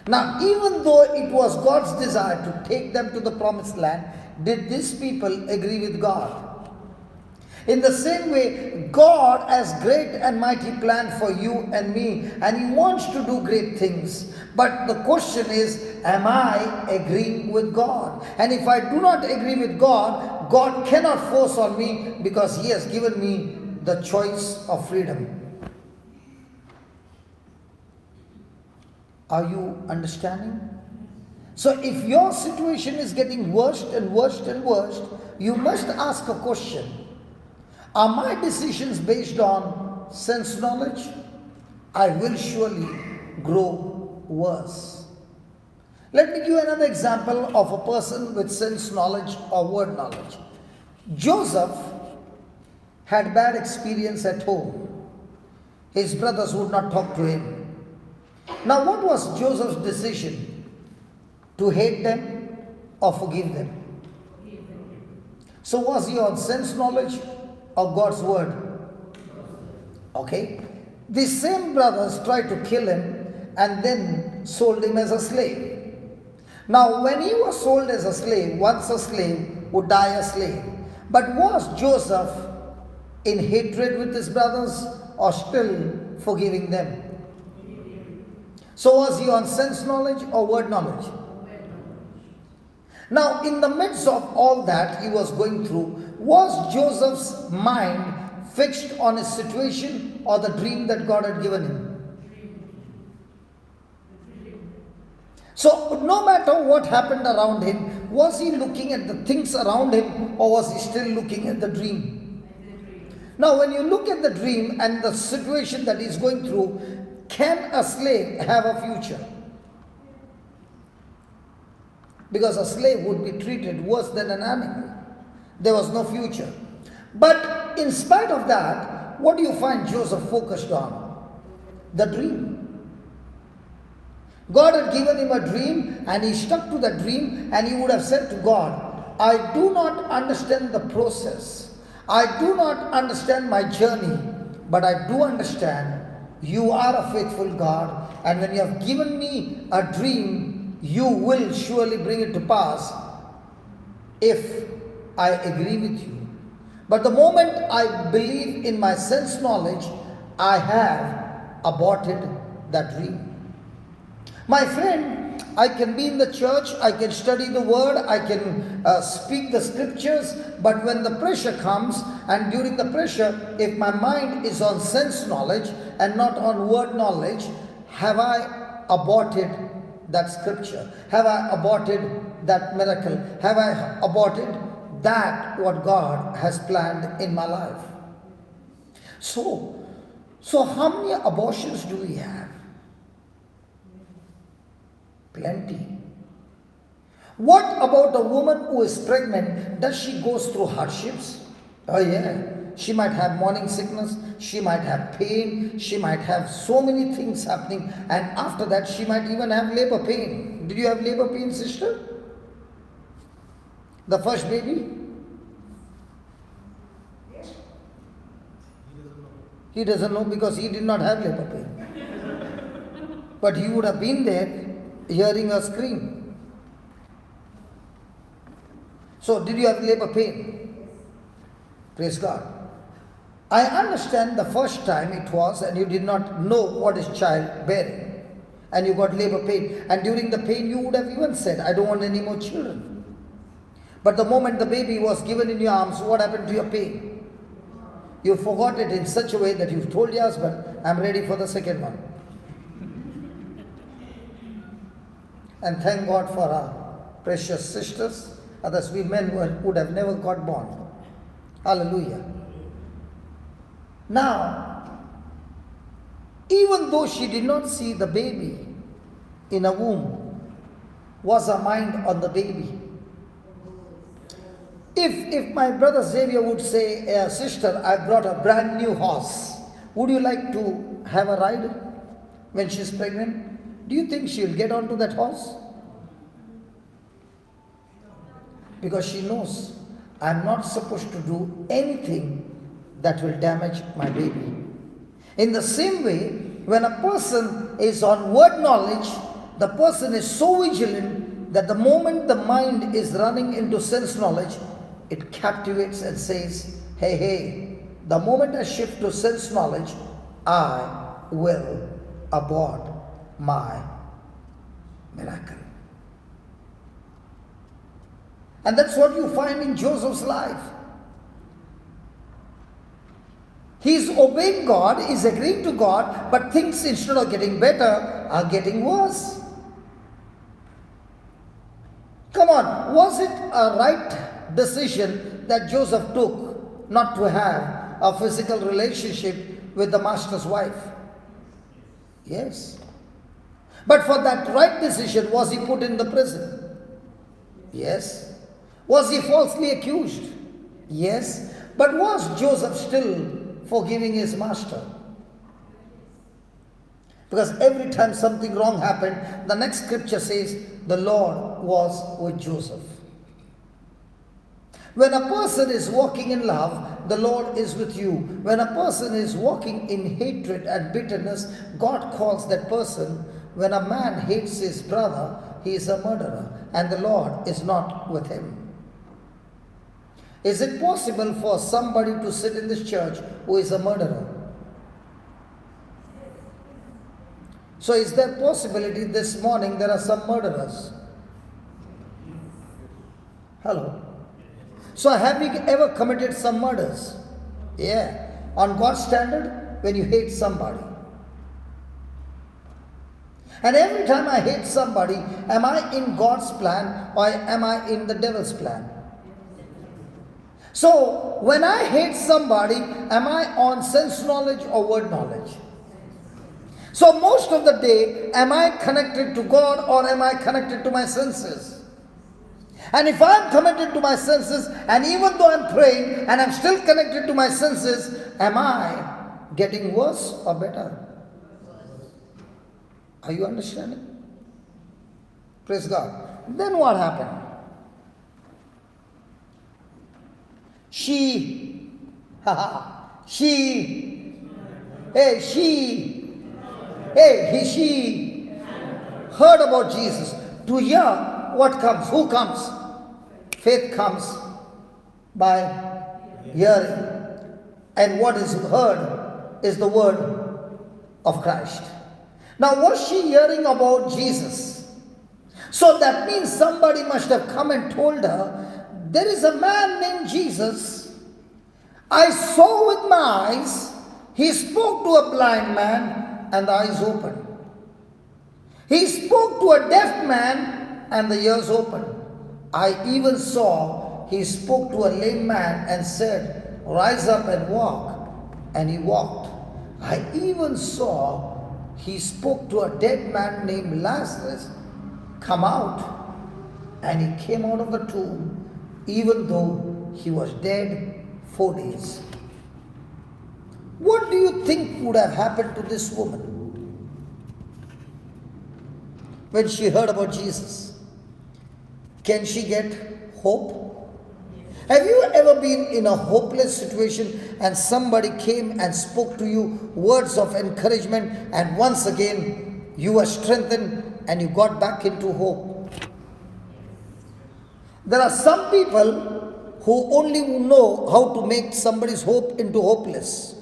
Now, even though it was God's desire to take them to the promised land, did these people agree with God? In the same way, God has great and mighty plan for you and me, and He wants to do great things. But the question is, am I agreeing with God? And if I do not agree with God, God cannot force on me, because He has given me the choice of freedom. Are you understanding? So if your situation is getting worse and worse and worse, you must ask a question. Are my decisions based on sense knowledge? I will surely grow worse. Let me give you another example of a person with sense knowledge or word knowledge. Joseph had bad experience at home. His brothers would not talk to him. Now, what was Joseph's decision? To hate them or forgive them? So was he on sense knowledge or God's word? Okay. The same brothers tried to kill him and then sold him as a slave. Now, when he was sold as a slave, once a slave would die a slave. But was Joseph in hatred with his brothers or still forgiving them? So was he on sense knowledge or word knowledge? Now, in the midst of all that he was going through, was Joseph's mind fixed on his situation or the dream that God had given him? So, no matter what happened around him, was he looking at the things around him or was he still looking at the dream? Now, when you look at the dream and the situation that he's going through, can a slave have a future? Because a slave would be treated worse than an animal. There was no future. But in spite of that, what do you find Joseph focused on? The dream. God had given him a dream and he stuck to that dream, and he would have said to God, I do not understand the process. I do not understand my journey, but I do understand you are a faithful God, and when you have given me a dream, you will surely bring it to pass if I agree with you. But the moment I believe in my sense knowledge, I have aborted that dream. My friend, I can be in the church, I can study the word, I can speak the scriptures, but when the pressure comes, and during the pressure, if my mind is on sense knowledge and not on word knowledge, have I aborted that scripture? Have I aborted that miracle? Have I aborted that what God has planned in my life? So how many abortions do we have? Plenty. What about a woman who is pregnant? Does she go through hardships? Oh yeah. She might have morning sickness, she might have pain, she might have so many things happening, and after that she might even have labor pain. Did you have labor pain, sister? The first baby? He doesn't know because he did not have labor pain. But he would have been there hearing her scream. So, did you have labor pain? Praise God. I understand the first time it was, and you did not know what is childbearing, and you got labor pain, and during the pain you would have even said, I don't want any more children. But the moment the baby was given in your arms, what happened to your pain? You forgot it in such a way that you've told your husband, I'm ready for the second one. And thank God for our precious sisters. Others, we men would have never got born. Hallelujah. Now, even though she did not see the baby in a womb, was her mind on the baby? If my brother Xavier would say, sister, I brought a brand new horse, would you like to have a ride when she's pregnant? Do you think she'll get onto that horse? Because she knows I'm not supposed to do anything that will damage my baby. In the same way, when a person is on word knowledge, the person is so vigilant that the moment the mind is running into sense knowledge, it captivates and says, hey, hey, the moment I shift to sense knowledge, I will abort my miracle. And that's what you find in Joseph's life. He's obeying God, he's agreeing to God, but things instead of getting better are getting worse. Come on, was it a right decision that Joseph took not to have a physical relationship with the master's wife? Yes. But for that right decision, was he put in the prison? Yes. Was he falsely accused? Yes. But was Joseph still forgiving his master? Because every time something wrong happened, the next scripture says, the Lord was with Joseph. When a person is walking in love, the Lord is with you. When a person is walking in hatred and bitterness, God calls that person. When a man hates his brother, he is a murderer, and the Lord is not with him. Is it possible for somebody to sit in this church who is a murderer? So is there possibility this morning there are some murderers? Hello? So have you ever committed some murders? Yeah. On God's standard, when you hate somebody. And every time I hate somebody, am I in God's plan or am I in the devil's plan? So, when I hate somebody, am I on sense knowledge or word knowledge? So, most of the day, am I connected to God or am I connected to my senses? And if I'm connected to my senses, and even though I'm praying and I'm still connected to my senses, am I getting worse or better? Are you understanding? Praise God. Then what happened? She heard about Jesus. To hear what comes, who comes? Faith comes by hearing. And what is heard is the word of Christ. Now, was she hearing about Jesus? So that means somebody must have come and told her, there is a man named Jesus. I saw with my eyes. He spoke to a blind man and the eyes opened. He spoke to a deaf man and the ears opened. I even saw he spoke to a lame man and said, rise up and walk. And he walked. I even saw he spoke to a dead man named Lazarus, come out. And he came out of the tomb, even though he was dead 4 days. What do you think would have happened to this woman when she heard about Jesus? Can she get hope? Have you ever been in a hopeless situation and somebody came and spoke to you words of encouragement and once again you were strengthened and you got back into hope? There are some people who only know how to make somebody's hope into hopeless.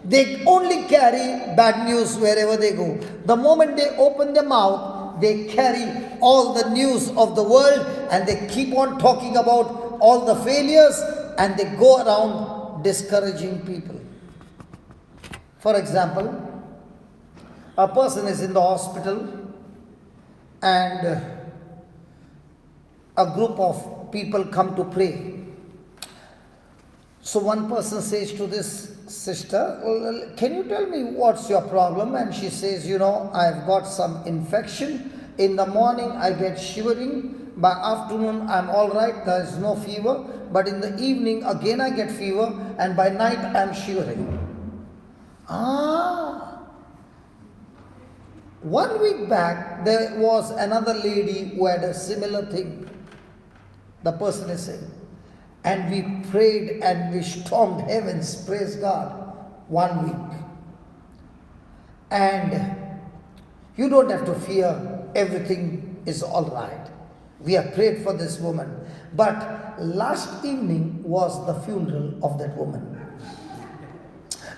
They only carry bad news wherever they go. The moment they open their mouth, they carry all the news of the world and they keep on talking about all the failures and they go around discouraging people. For example, a person is in the hospital and a group of people come to pray. So one person says to this sister, well, can you tell me what's your problem? And she says, I've got some infection. In the morning I get shivering. By afternoon I'm all right, there is no fever. But in the evening again I get fever. And by night I'm shivering. 1 week back there was another lady who had a similar thing. The person is saying. And we prayed and we stormed heavens, praise God, 1 week. And You don't have to fear. Everything is all right. We have prayed for this woman. But last evening was the funeral of that woman.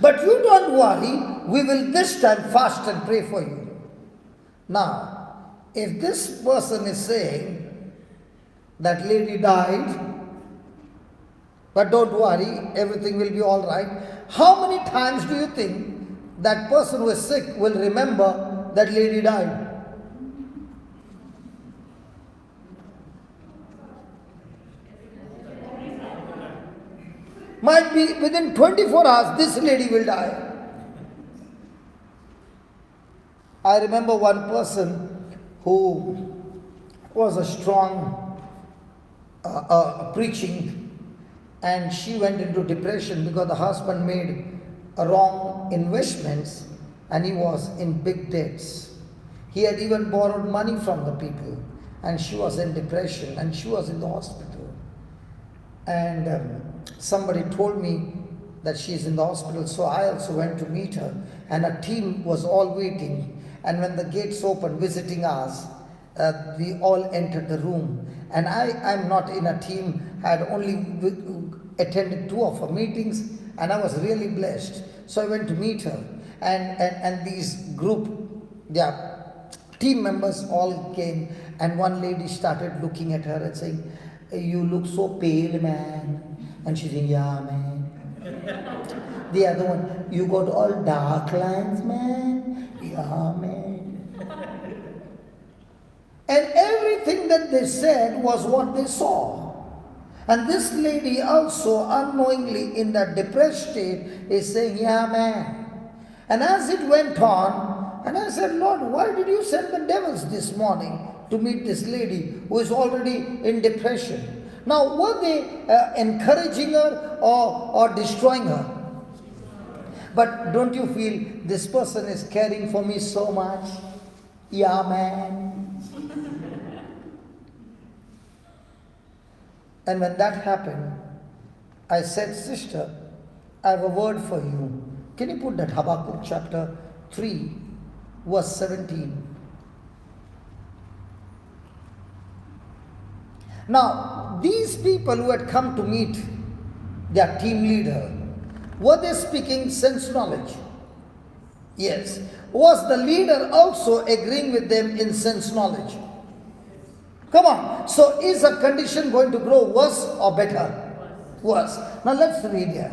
But you don't worry. We will this time fast and pray for you. Now, if this person is saying that lady died, but don't worry, everything will be all right. How many times do you think that person who is sick will remember that lady died? Might be within 24 hours, this lady will die. I remember one person who was a strong preaching, and she went into depression because the husband made wrong investments and he was in big debts. He had even borrowed money from the people, and she was in depression and she was in the hospital. And somebody told me that she is in the hospital, so I also went to meet her, and a team was all waiting. And when the gates opened, visiting us, we all entered the room. And I'm not in a team. I had only attended 2 of her meetings, and I was really blessed. So I went to meet her, and these group, team members all came, and one lady started looking at her and saying, "You look so pale, man." And she said, "Yeah, man." The other one, "You got all dark lines, man." "Yeah, man." And everything that they said was what they saw. And this lady also unknowingly in that depressed state is saying, "Yeah, man." And as it went on, and I said, "Lord, why did you send the devils this morning to meet this lady who is already in depression?" Now, were they encouraging her or destroying her? But don't you feel this person is caring for me so much? "Yeah, man." And when that happened, I said, "Sister, I have a word for you. Can you put that Habakkuk chapter 3, verse 17? Now, these people who had come to meet their team leader, were they speaking sense knowledge? Yes. Was the leader also agreeing with them in sense knowledge? Come on. So is a condition going to grow worse or better? Worse. Now let's read here.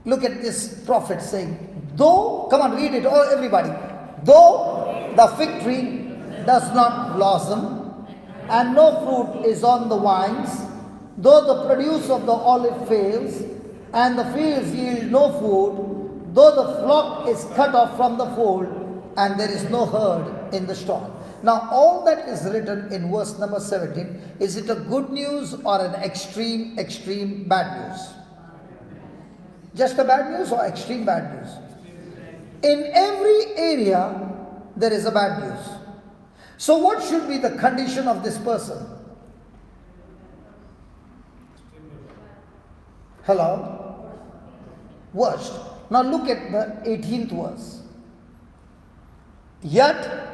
Look at this prophet saying, though, come on, read it, all everybody. Though the fig tree does not blossom, and no fruit is on the vines, though the produce of the olive fails, and the fields yield no food, though the flock is cut off from the fold, and there is no herd in the stall. Now all that is written in verse number 17, is it a good news or an extreme bad news? Just a bad news or extreme bad news? In every area there is a bad news. So what should be the condition of this person? Hello? Worst. Now look at the 18th verse. Yet,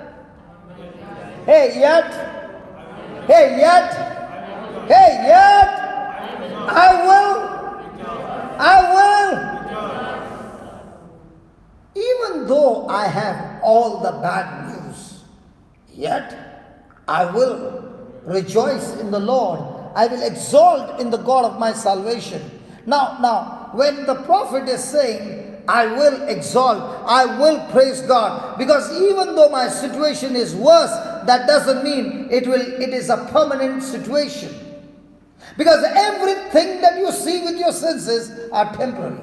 even though I have all the bad news, yet I will rejoice in the Lord. I will exalt in the God of my salvation. Now, when the prophet is saying, I will exalt, I will praise God, because even though my situation is worse, that doesn't mean it is a permanent situation. Because everything that you see with your senses are temporary.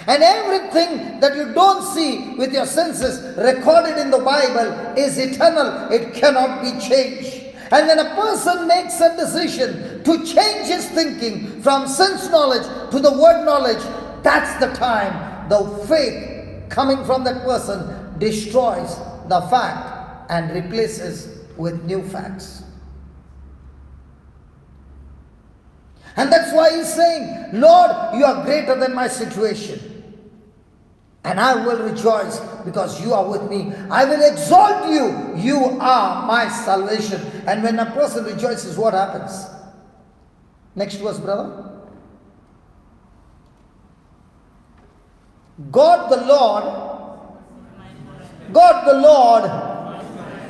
And everything that you don't see with your senses recorded in the Bible is eternal. It cannot be changed. And when a person makes a decision to change his thinking from sense knowledge to the word knowledge, that's the time the faith coming from that person destroys the fact and replaces with new facts. And that's why he's saying, Lord, you are greater than my situation. And I will rejoice because you are with me. I will exalt you. You are my salvation. And when a person rejoices, what happens? Next verse, brother. God the Lord. God the Lord.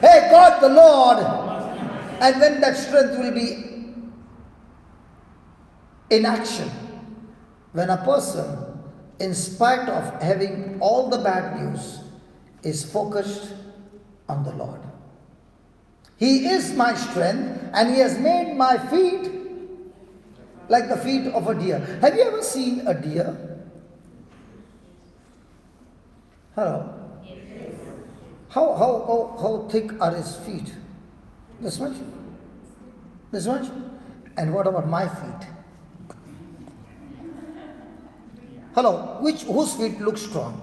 Hey, God the Lord. And when that strength will be in action, when a person, in spite of having all the bad news, is focused on the Lord. He is my strength, and He has made my feet like the feet of a deer. Have you ever seen a deer? Hello? How thick are his feet? This much? This much? And what about my feet? Hello? Whose feet look strong?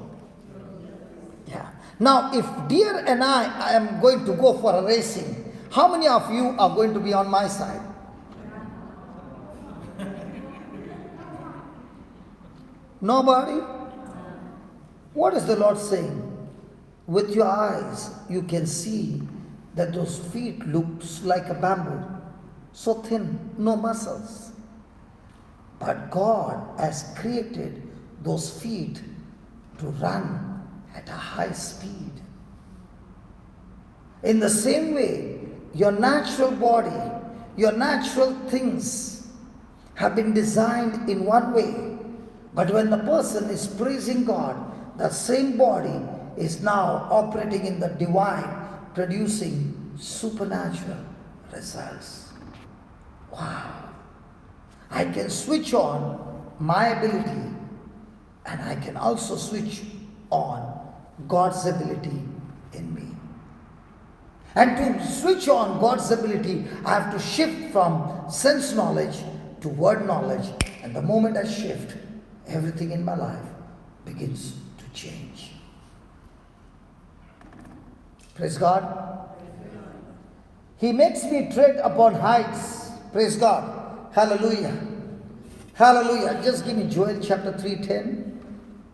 Yeah. Now, if dear and I am going to go for a racing, how many of you are going to be on my side? Nobody? What is the Lord saying? With your eyes, you can see that those feet looks like a bamboo, so thin, no muscles. But God has created those feet to run at a high speed. In the same way, your natural body, your natural things have been designed in one way. But when the person is praising God, the same body is now operating in the divine, producing supernatural results. Wow! I can switch on my ability, and I can also switch on God's ability in me. And to switch on God's ability, I have to shift from sense knowledge to word knowledge. And the moment I shift, everything in my life begins to change. Praise God. He makes me tread upon heights. Praise God. Hallelujah. Hallelujah. Just give me Joel chapter 3:10.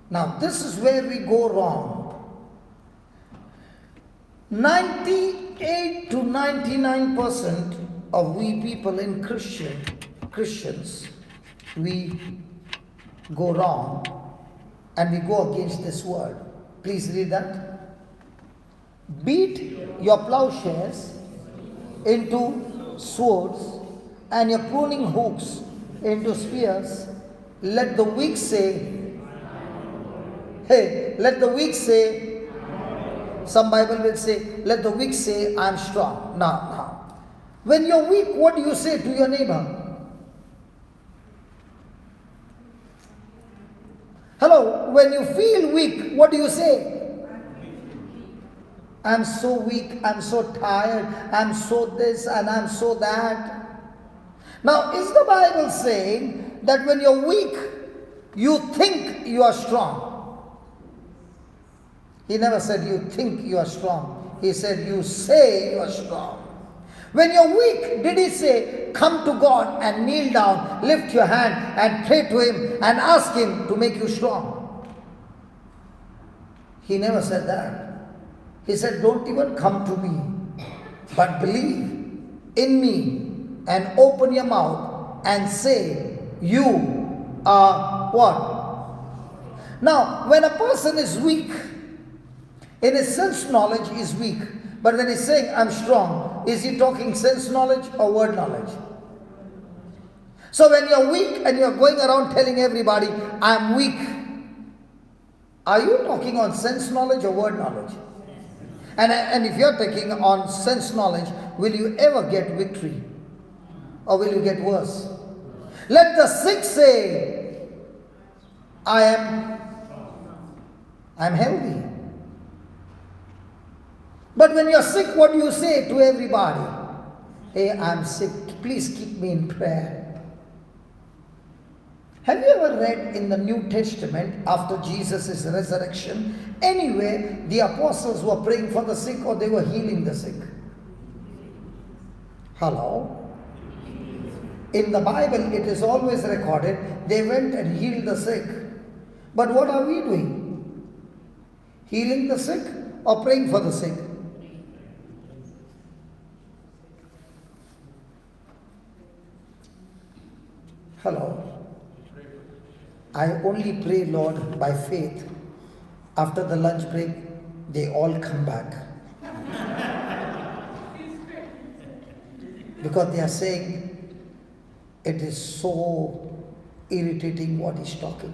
Now this is where we go wrong. 98 to 99% of we people in Christians, we go wrong and we go against this word. Please read that. Beat your plowshares into swords and your pruning hooks into spears. Let the weak say, hey, let the weak say, some Bible will say, let the weak say, I'm strong. Now, when you're weak, what do you say to your neighbor? Hello, when you feel weak, what do you say? I'm so weak, I'm so tired, I'm so this and I'm so that. Now, is the Bible saying that when you're weak, you think you are strong? He never said you think you are strong. He said you say you are strong. When you're weak, did He say, come to God and kneel down, lift your hand and pray to Him and ask Him to make you strong? He never said that. He said, don't even come to me, but believe in me and open your mouth and say, you are what? Now, when a person is weak, in his sense knowledge he is weak. But when he's saying, I'm strong, is he talking sense knowledge or word knowledge? So when you're weak and you're going around telling everybody, I'm weak, are you talking on sense knowledge or word knowledge? And if you're taking on sense knowledge, will you ever get victory? Or will you get worse? Let the sick say, I'm healthy. But when you're sick, what do you say to everybody? Hey, I'm sick. Please keep me in prayer. Have you ever read in the New Testament after Jesus' resurrection, anywhere the apostles were praying for the sick or they were healing the sick? Hello? In the Bible, it is always recorded, they went and healed the sick. But what are we doing? Healing the sick or praying for the sick? Hello. I only pray, Lord, by faith. After the lunch break, they all come back. Because they are saying, it is so irritating what he's talking.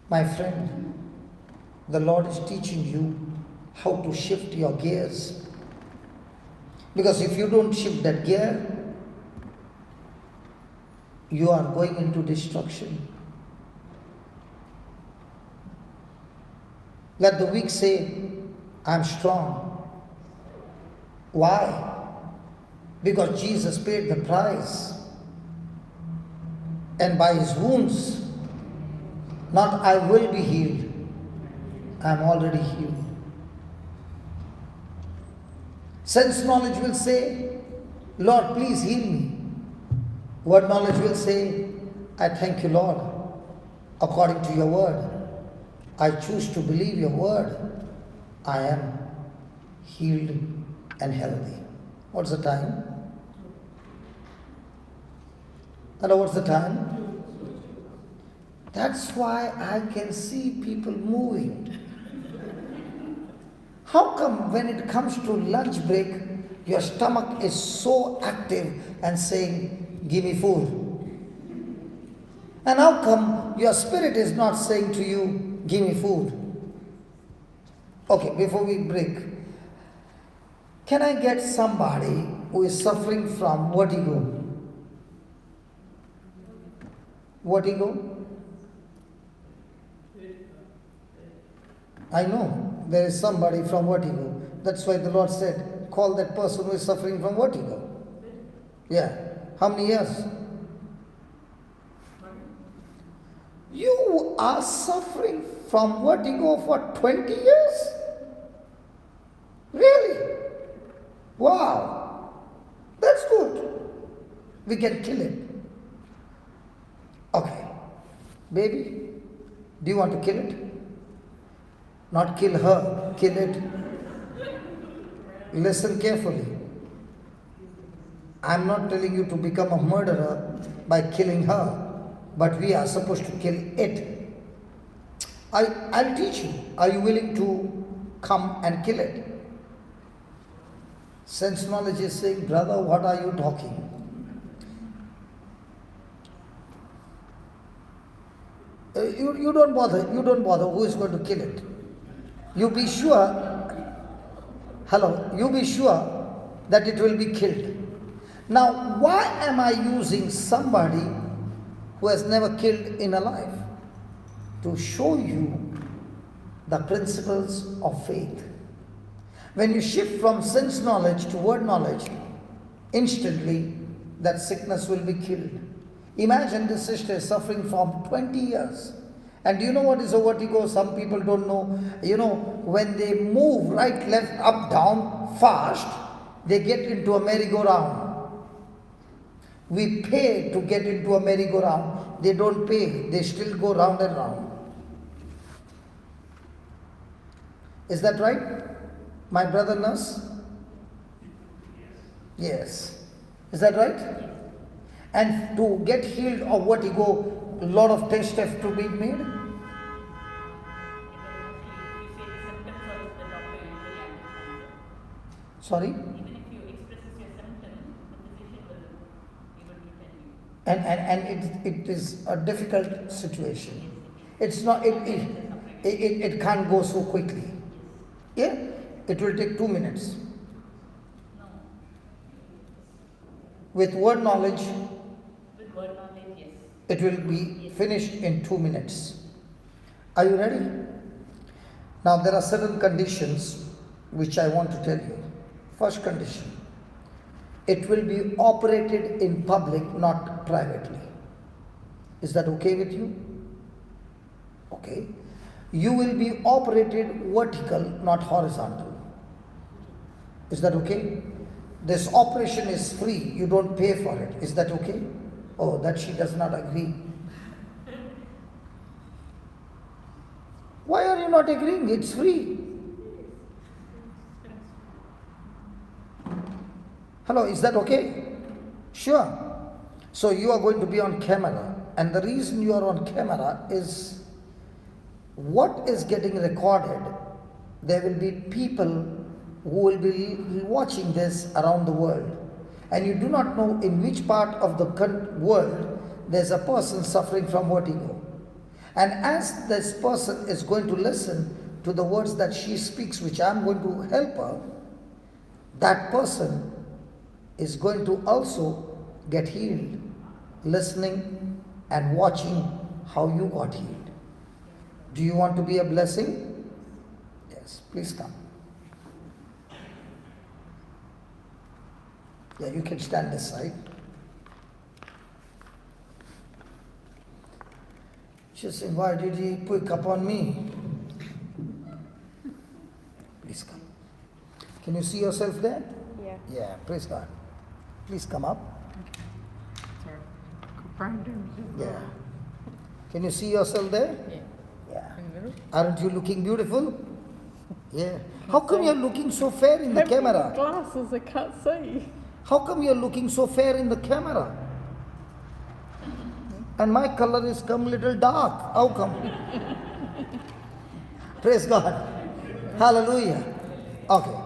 My friend, the Lord is teaching you how to shift your gears. Because if you don't shift that gear, you are going into destruction. Let the weak say, I'm strong. Why? Because Jesus paid the price. And by his wounds, not I will be healed, I am already healed. Sense knowledge will say, Lord, please heal me. Word knowledge will say, I thank you, Lord, according to your word. I choose to believe your word. I am healed and healthy. What's the time? Hello, what's the time? That's why I can see people moving. How come when it comes to lunch break, your stomach is so active and saying, give me food? And how come your spirit is not saying to you, give me food? Okay, before we break, can I get somebody who is suffering from vertigo? Vertigo? I know there is somebody from vertigo. That's why the Lord said, call that person who is suffering from vertigo. Yeah. How many years? You are suffering from vertigo for 20 years? Really? Wow. That's good. We can kill it. Okay. Baby, do you want to kill it? Not kill her, kill it. Listen carefully. I'm not telling you to become a murderer by killing her, but we are supposed to kill it. I'll teach you. Are you willing to come and kill it? Sense knowledge is saying, brother, what are you talking? You don't bother. Who is going to kill it? You be sure, you be sure that it will be killed. Now, why am I using somebody who has never killed in a life? To show you the principles of faith. When you shift from sense knowledge to word knowledge, instantly that sickness will be killed. Imagine this sister is suffering from 20 years. And do you know what is a vertigo? Some people don't know. You know, when they move right, left, up, down, fast, they get into a merry-go-round. We pay to get into a merry-go-round. They don't pay. They still go round and round. Is that right? My brother nurse? Yes. Is that right? And to get healed of vertigo, a lot of tests have to be made. Sorry? Even if you express your symptoms, the physician will able to tell you. And it is a difficult situation. It's not, it can't go so quickly. Yeah? It will take 2 minutes. No. With word knowledge, With word knowledge, yes. it will be finished in 2 minutes. Are you ready? Now there are certain conditions which I want to tell you. First condition, it will be operated in public, not privately. Is that okay with you? Okay. You will be operated vertical, not horizontal. Is that okay? This operation is free, you don't pay for it. Is that okay? Oh, that she does not agree. Why are you not agreeing? It's free. Hello, is that okay? Sure. So you are going to be on camera, and the reason you are on camera is what is getting recorded. There will be people who will be watching this around the world, and you do not know in which part of the world there's a person suffering from vertigo. And as this person is going to listen to the words that she speaks, which I'm going to help her, that person is going to also get healed, listening and watching how you got healed. Do you want to be a blessing? Yes, please come. Yeah, you can stand this side. She's saying, why did he pick up on me? Please come. Can you see yourself there? Yeah. Yeah, praise God. Please come up. Sorry. Brandon. Yeah. Can you see yourself there? Yeah. Yeah. In the middle. Aren't you looking beautiful? Yeah. How come you're looking so fair in the camera? Glasses, I can't see. How come you're looking so fair in the camera? And my color is come little dark. How come? Praise God. Hallelujah. Okay.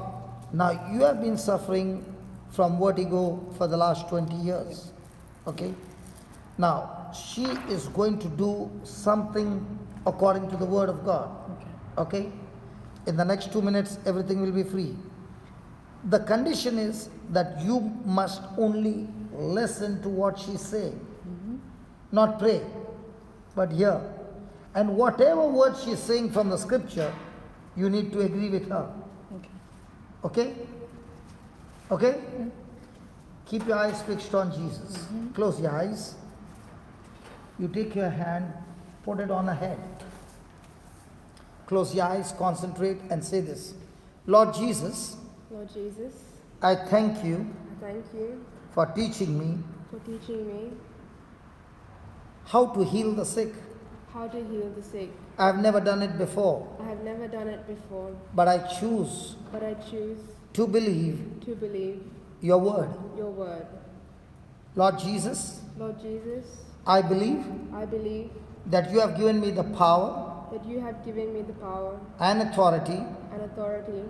Now you have been suffering from vertigo for the last 20 years. Okay. Now she is going to do something according to the word of God. Okay. In the next 2 minutes, everything will be free. The condition is that you must only listen to what she's saying. Not pray, but hear. And whatever word she's saying from the scripture, you need to agree with her. Okay? Okay? Keep your eyes fixed on Jesus. Close your eyes. You take your hand, put it on her head. Close your eyes, concentrate, and say this. Lord Jesus, Lord Jesus, I thank you I thank you for teaching me for teaching me how to heal the sick. how to heal the sick. I have never done it before, I have never done it before, but I choose but I choose to believe to believe your word. your word. Lord Jesus, Lord Jesus, I believe I believe that you have given me the power that you have given me the power and authority and authority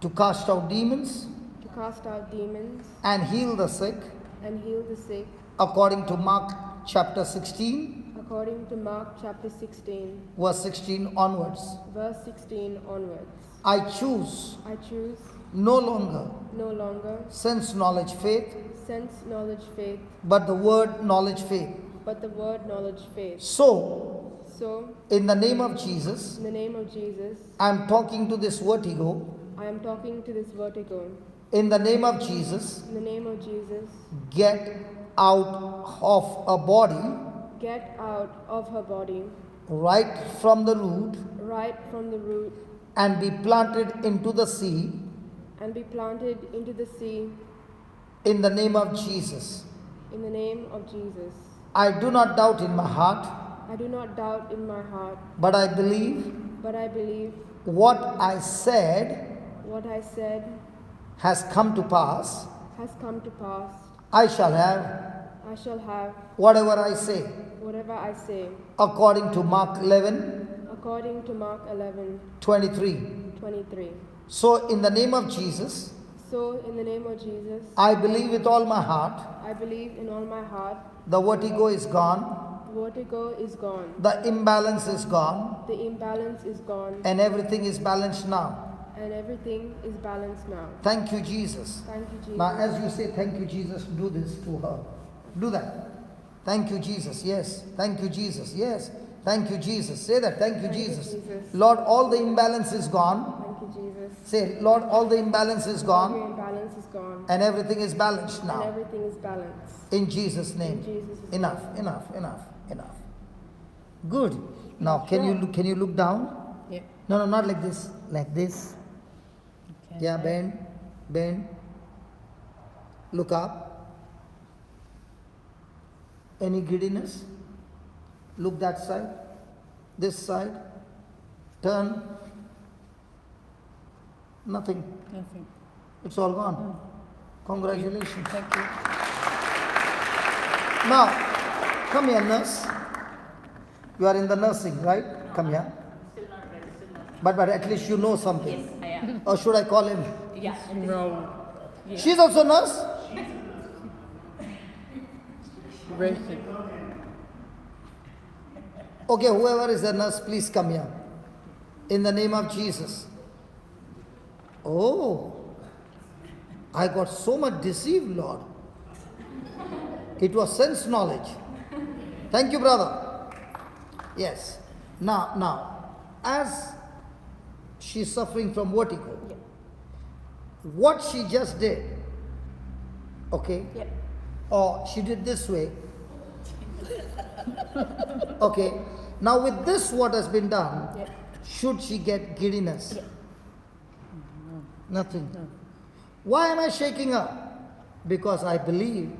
to cast out demons to cast out demons and heal the sick, and heal the sick, according to Mark chapter 16, according to Mark chapter 16, verse 16 onwards. verse 16 onwards. I choose I choose no longer no longer sense knowledge faith, sense knowledge faith, but the word knowledge faith. but the word knowledge faith. So, So, in the name of Jesus, in the name of Jesus, I am talking to this vertigo. I am talking to this vertigo. In the name of Jesus, In the name of Jesus, get out of a body get out of her body, right from the root right from the root, and be planted into the sea and be planted into the sea in the name of Jesus. in the name of Jesus. I do not doubt in my heart, I do not doubt in my heart, but I believe but I believe what I said what I said has come to pass. has come to pass. I shall have I shall have whatever I say, whatever I say, according to Mark 11, according to Mark 11, 23. 23. So, in the name of Jesus, So, in the name of Jesus, I believe with all my heart, I believe in all my heart, the vertigo is gone, vertigo is gone, the imbalance is gone, the imbalance is gone, and everything is balanced now. and everything is balanced now. Thank you, Jesus. Thank you, Jesus. Now, as you say, thank you, Jesus, do this to her. Do that. Thank you, Jesus. Yes. Thank you, Jesus. Yes. Thank you, Jesus. Say that. Thank you, Thank you, Jesus. Jesus. Lord, all the imbalance is gone. Thank you, Jesus. Say, Lord, all the imbalance is Every gone imbalance is gone, and everything is balanced and now. everything is balanced. In Jesus' In name. Jesus' name. Enough, enough, enough, enough. Good. Now, can you look down? Yeah. No, not like this. Like this. Okay. Yeah, bend, bend. Look up. Any giddiness? Look that side. This side. Turn. Nothing. Nothing. It's all gone. Congratulations. Thank you. Now, come here, nurse. You are in the nursing, right? Come here. Still not ready, still not. But at least you know something. Yes, I am. Or should I call him? Yeah. No. She's also nurse? Racing. Okay, whoever is a nurse, please come here. In the name of Jesus. Oh, I got so much deceived, Lord. It was sense knowledge. Thank you, brother. Yes. Now, as she's suffering from vertigo, what she just did, okay, Yep. or she did this way, okay, now with this what has been done, Yep. should she get giddiness? Yep. Nothing. Why am I shaking her? Because I believe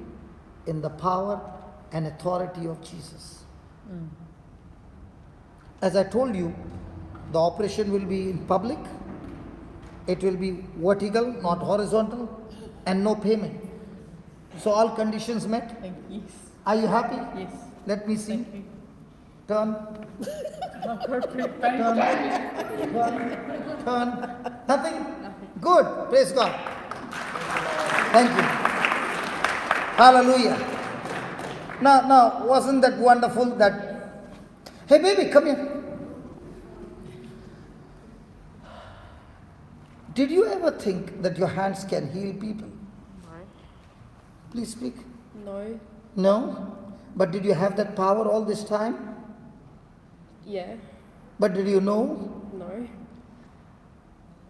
in the power and authority of Jesus. As I told you, the operation will be in public. It will be vertical, not horizontal, and no payment. So all conditions met. Thank you. Are you happy? Yes. Let me see. Thank you. Turn. Appropriate. Turn. Turn. Nothing? Good. Praise God. Thank you. Hallelujah. Now, wasn't that wonderful that... Hey baby, come here. Did you ever think that your hands can heal people? No. Please speak. No. No? But did you have that power all this time? Yeah. But did you know? No.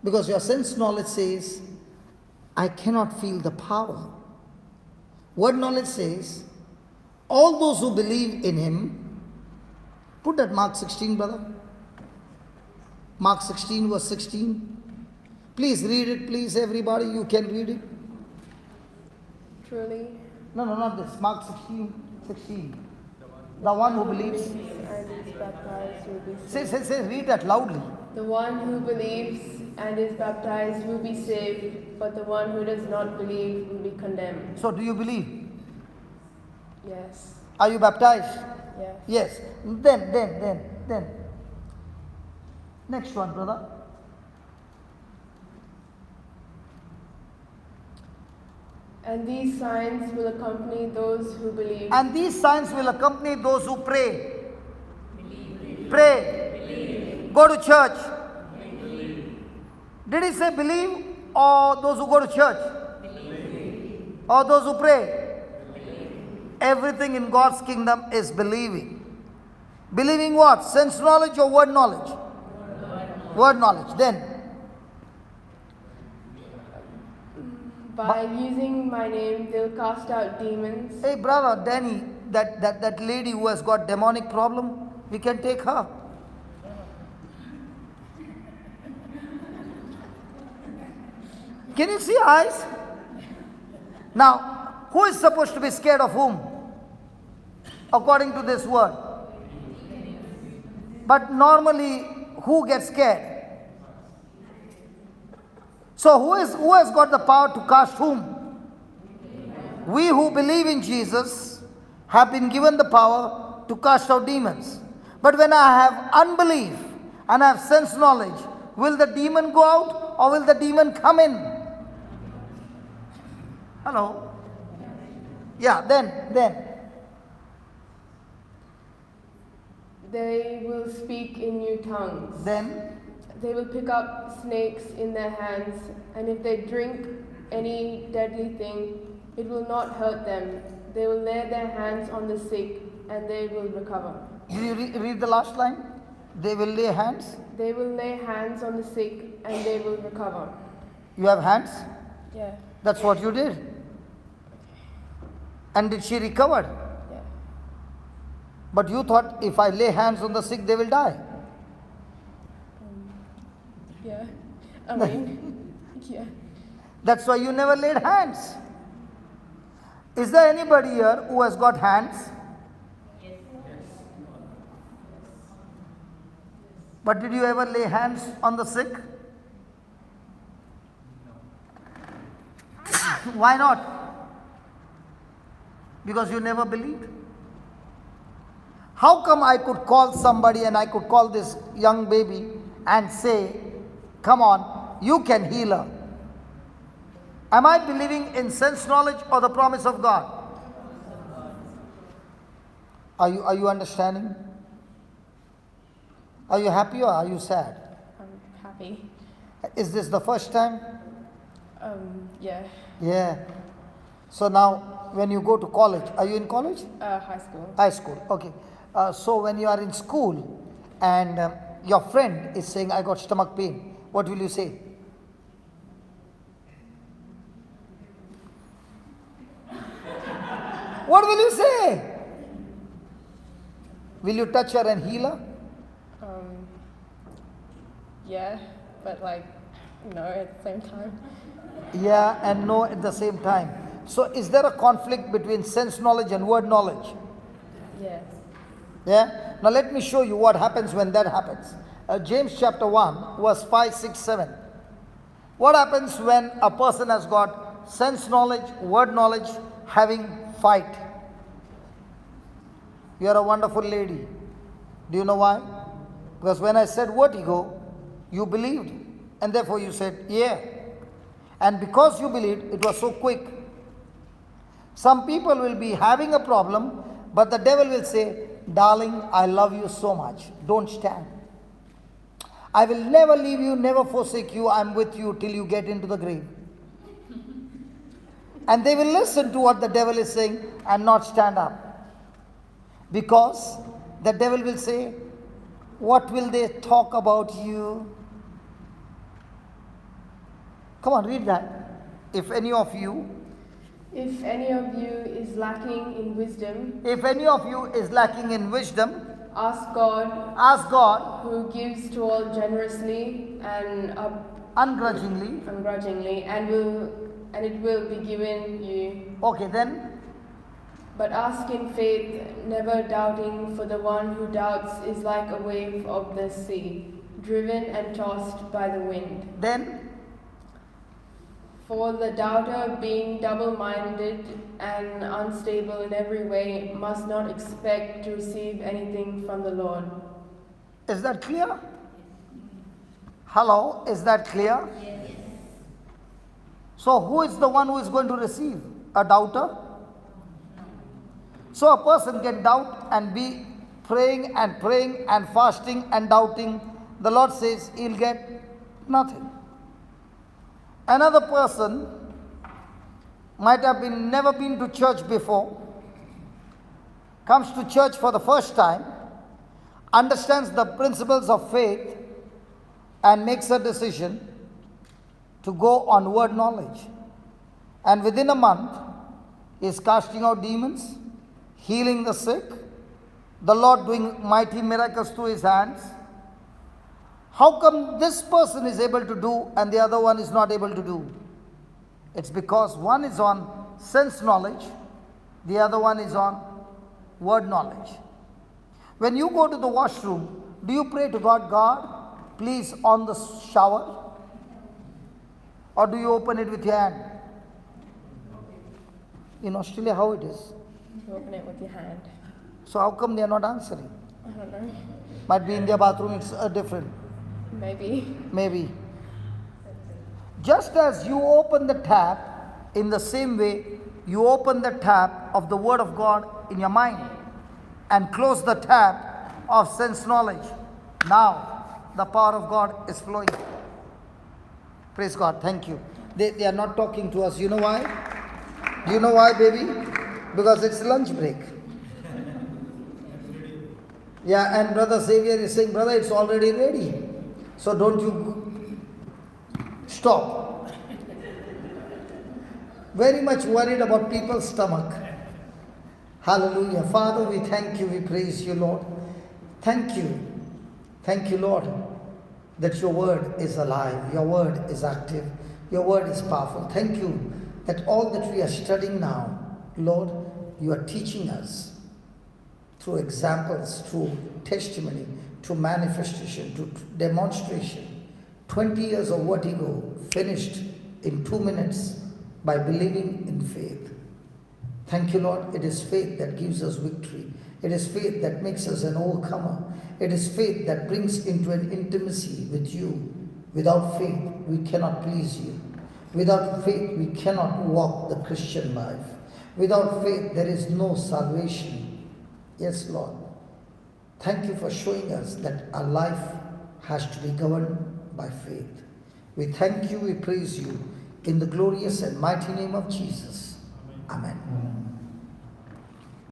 Because your sense knowledge says, I cannot feel the power. Word knowledge says, all those who believe in him, put that Mark 16, brother. Mark 16, verse 16. Please read it, please, everybody. You can read it. Truly. No, not this. Mark 16, 16. The one who believes. And is baptized will be Say, saved. say, read that loudly. The one who believes and is baptized will be saved, but the one who does not believe will be condemned. So, do you believe? Yes. Are you baptized? Yes. Yes. Then. Next one, brother. And these signs will accompany those who believe. And these signs will accompany those who pray. Pray. Go to church. Did he say believe or those who go to church? Or those who pray? Everything in God's kingdom is believing. Believing what? Sense knowledge or word knowledge? Word knowledge. Then, By using my name, they'll cast out demons. hey brother Danny, that lady who has got demonic problem, we can take her. Can you see eyes? Now, who is supposed to be scared of whom? According to this word. But normally, who gets scared? So who has got the power to cast whom? We who believe in Jesus have been given the power to cast out demons. But when I have unbelief and I have sense knowledge, will the demon go out or will the demon come in? Hello? Yeah, then. They will speak in new tongues. Then, They will pick up snakes in their hands, and if they drink any deadly thing, it will not hurt them. They will lay their hands on the sick, and they will recover. did you read the last line? They will lay hands. They will lay hands on the sick, and they will recover. You have hands? Yeah, That's what you did. And did she recover? yeah. But you thought if I lay hands on the sick, they will die. Yeah. I mean, yeah. That's why you never laid hands. Is there anybody here who has got hands? But did you ever lay hands on the sick? Why not? Because you never believed. How come I could call somebody and I could call this young baby and say, come on, you can heal her? Am I believing in sense knowledge or the promise of God? Are you understanding? Are you happy or are you sad? I'm happy. Is this the first time? Yeah. Yeah. So now, when you go to college, are you in college? High school. High school, okay. So when you are in school and your friend is saying, I got stomach pain, what will you say? What will you say? Will you touch her and heal her? Yeah, but no at the same time. Yeah and no at the same time. So is there a conflict between sense knowledge and word knowledge? Yes. Yeah? Now let me show you what happens when that happens. James chapter 1, verse 5, 6, 7. What happens when a person has got sense knowledge, word knowledge, having fight? You are a wonderful lady. Do you know why? Because when I said vertigo, you believed. And therefore you said, yeah. And because you believed, it was so quick. Some people will be having a problem, but the devil will say, darling, I love you so much. Don't stand. I will never leave you, never forsake you. I'm with you till you get into the grave. And they will listen to what the devil is saying and not stand up. Because the devil will say, what will they talk about you? Come on, read that. If any of you If any of you is lacking in wisdom, ask God, who gives to all generously and ungrudgingly, and it will be given you. Okay, then. But ask in faith, never doubting, for the one who doubts is like a wave of the sea, driven and tossed by the wind. Then. For the doubter, being double-minded and unstable in every way, must not expect to receive anything from the Lord. Is that clear? Hello, is that clear? Yes. So who is the one who is going to receive? A doubter? So a person can doubt and be praying and fasting and doubting. The Lord says he'll get nothing. Another person might have never been to church before, comes to church for the first time, understands the principles of faith and makes a decision to go on word knowledge. And within a month is casting out demons, healing the sick, the Lord doing mighty miracles through his hands. How come this person is able to do and the other one is not able to do? It's because one is on sense knowledge, the other one is on word knowledge. When you go to the washroom, do you pray to God, God, please on the shower? Or do you open it with your hand? In Australia, how it is? You open it with your hand. So how come they are not answering? I don't know. Might be in their bathroom, it's different. Maybe. Just as you open the tap, in the same way, you open the tap of the Word of God in your mind and close the tap of sense knowledge. Now, the power of God is flowing. Praise God. Thank you. They are not talking to us. You know why? Do you know why, baby? Because it's lunch break. Yeah, and Brother Xavier is saying, brother, it's already ready. So don't you stop. Very much worried about people's stomach. Hallelujah. Father, we thank you, we praise you, Lord. Thank you. Thank you, Lord, that your word is alive, your word is active, your word is powerful. Thank you that all that we are studying now, Lord, you are teaching us through examples, through testimony, through manifestation, to demonstration. 20 years of vertigo finished in 2 minutes by believing in faith. Thank you, Lord. It is faith that gives us victory. It is faith that makes us an overcomer. It is faith that brings into an intimacy with you. Without faith, we cannot please you. Without faith, we cannot walk the Christian life. Without faith, there is no salvation. Yes, Lord. Thank you for showing us that our life has to be governed by faith. We thank you, we praise you in the glorious and mighty name of Jesus. Amen.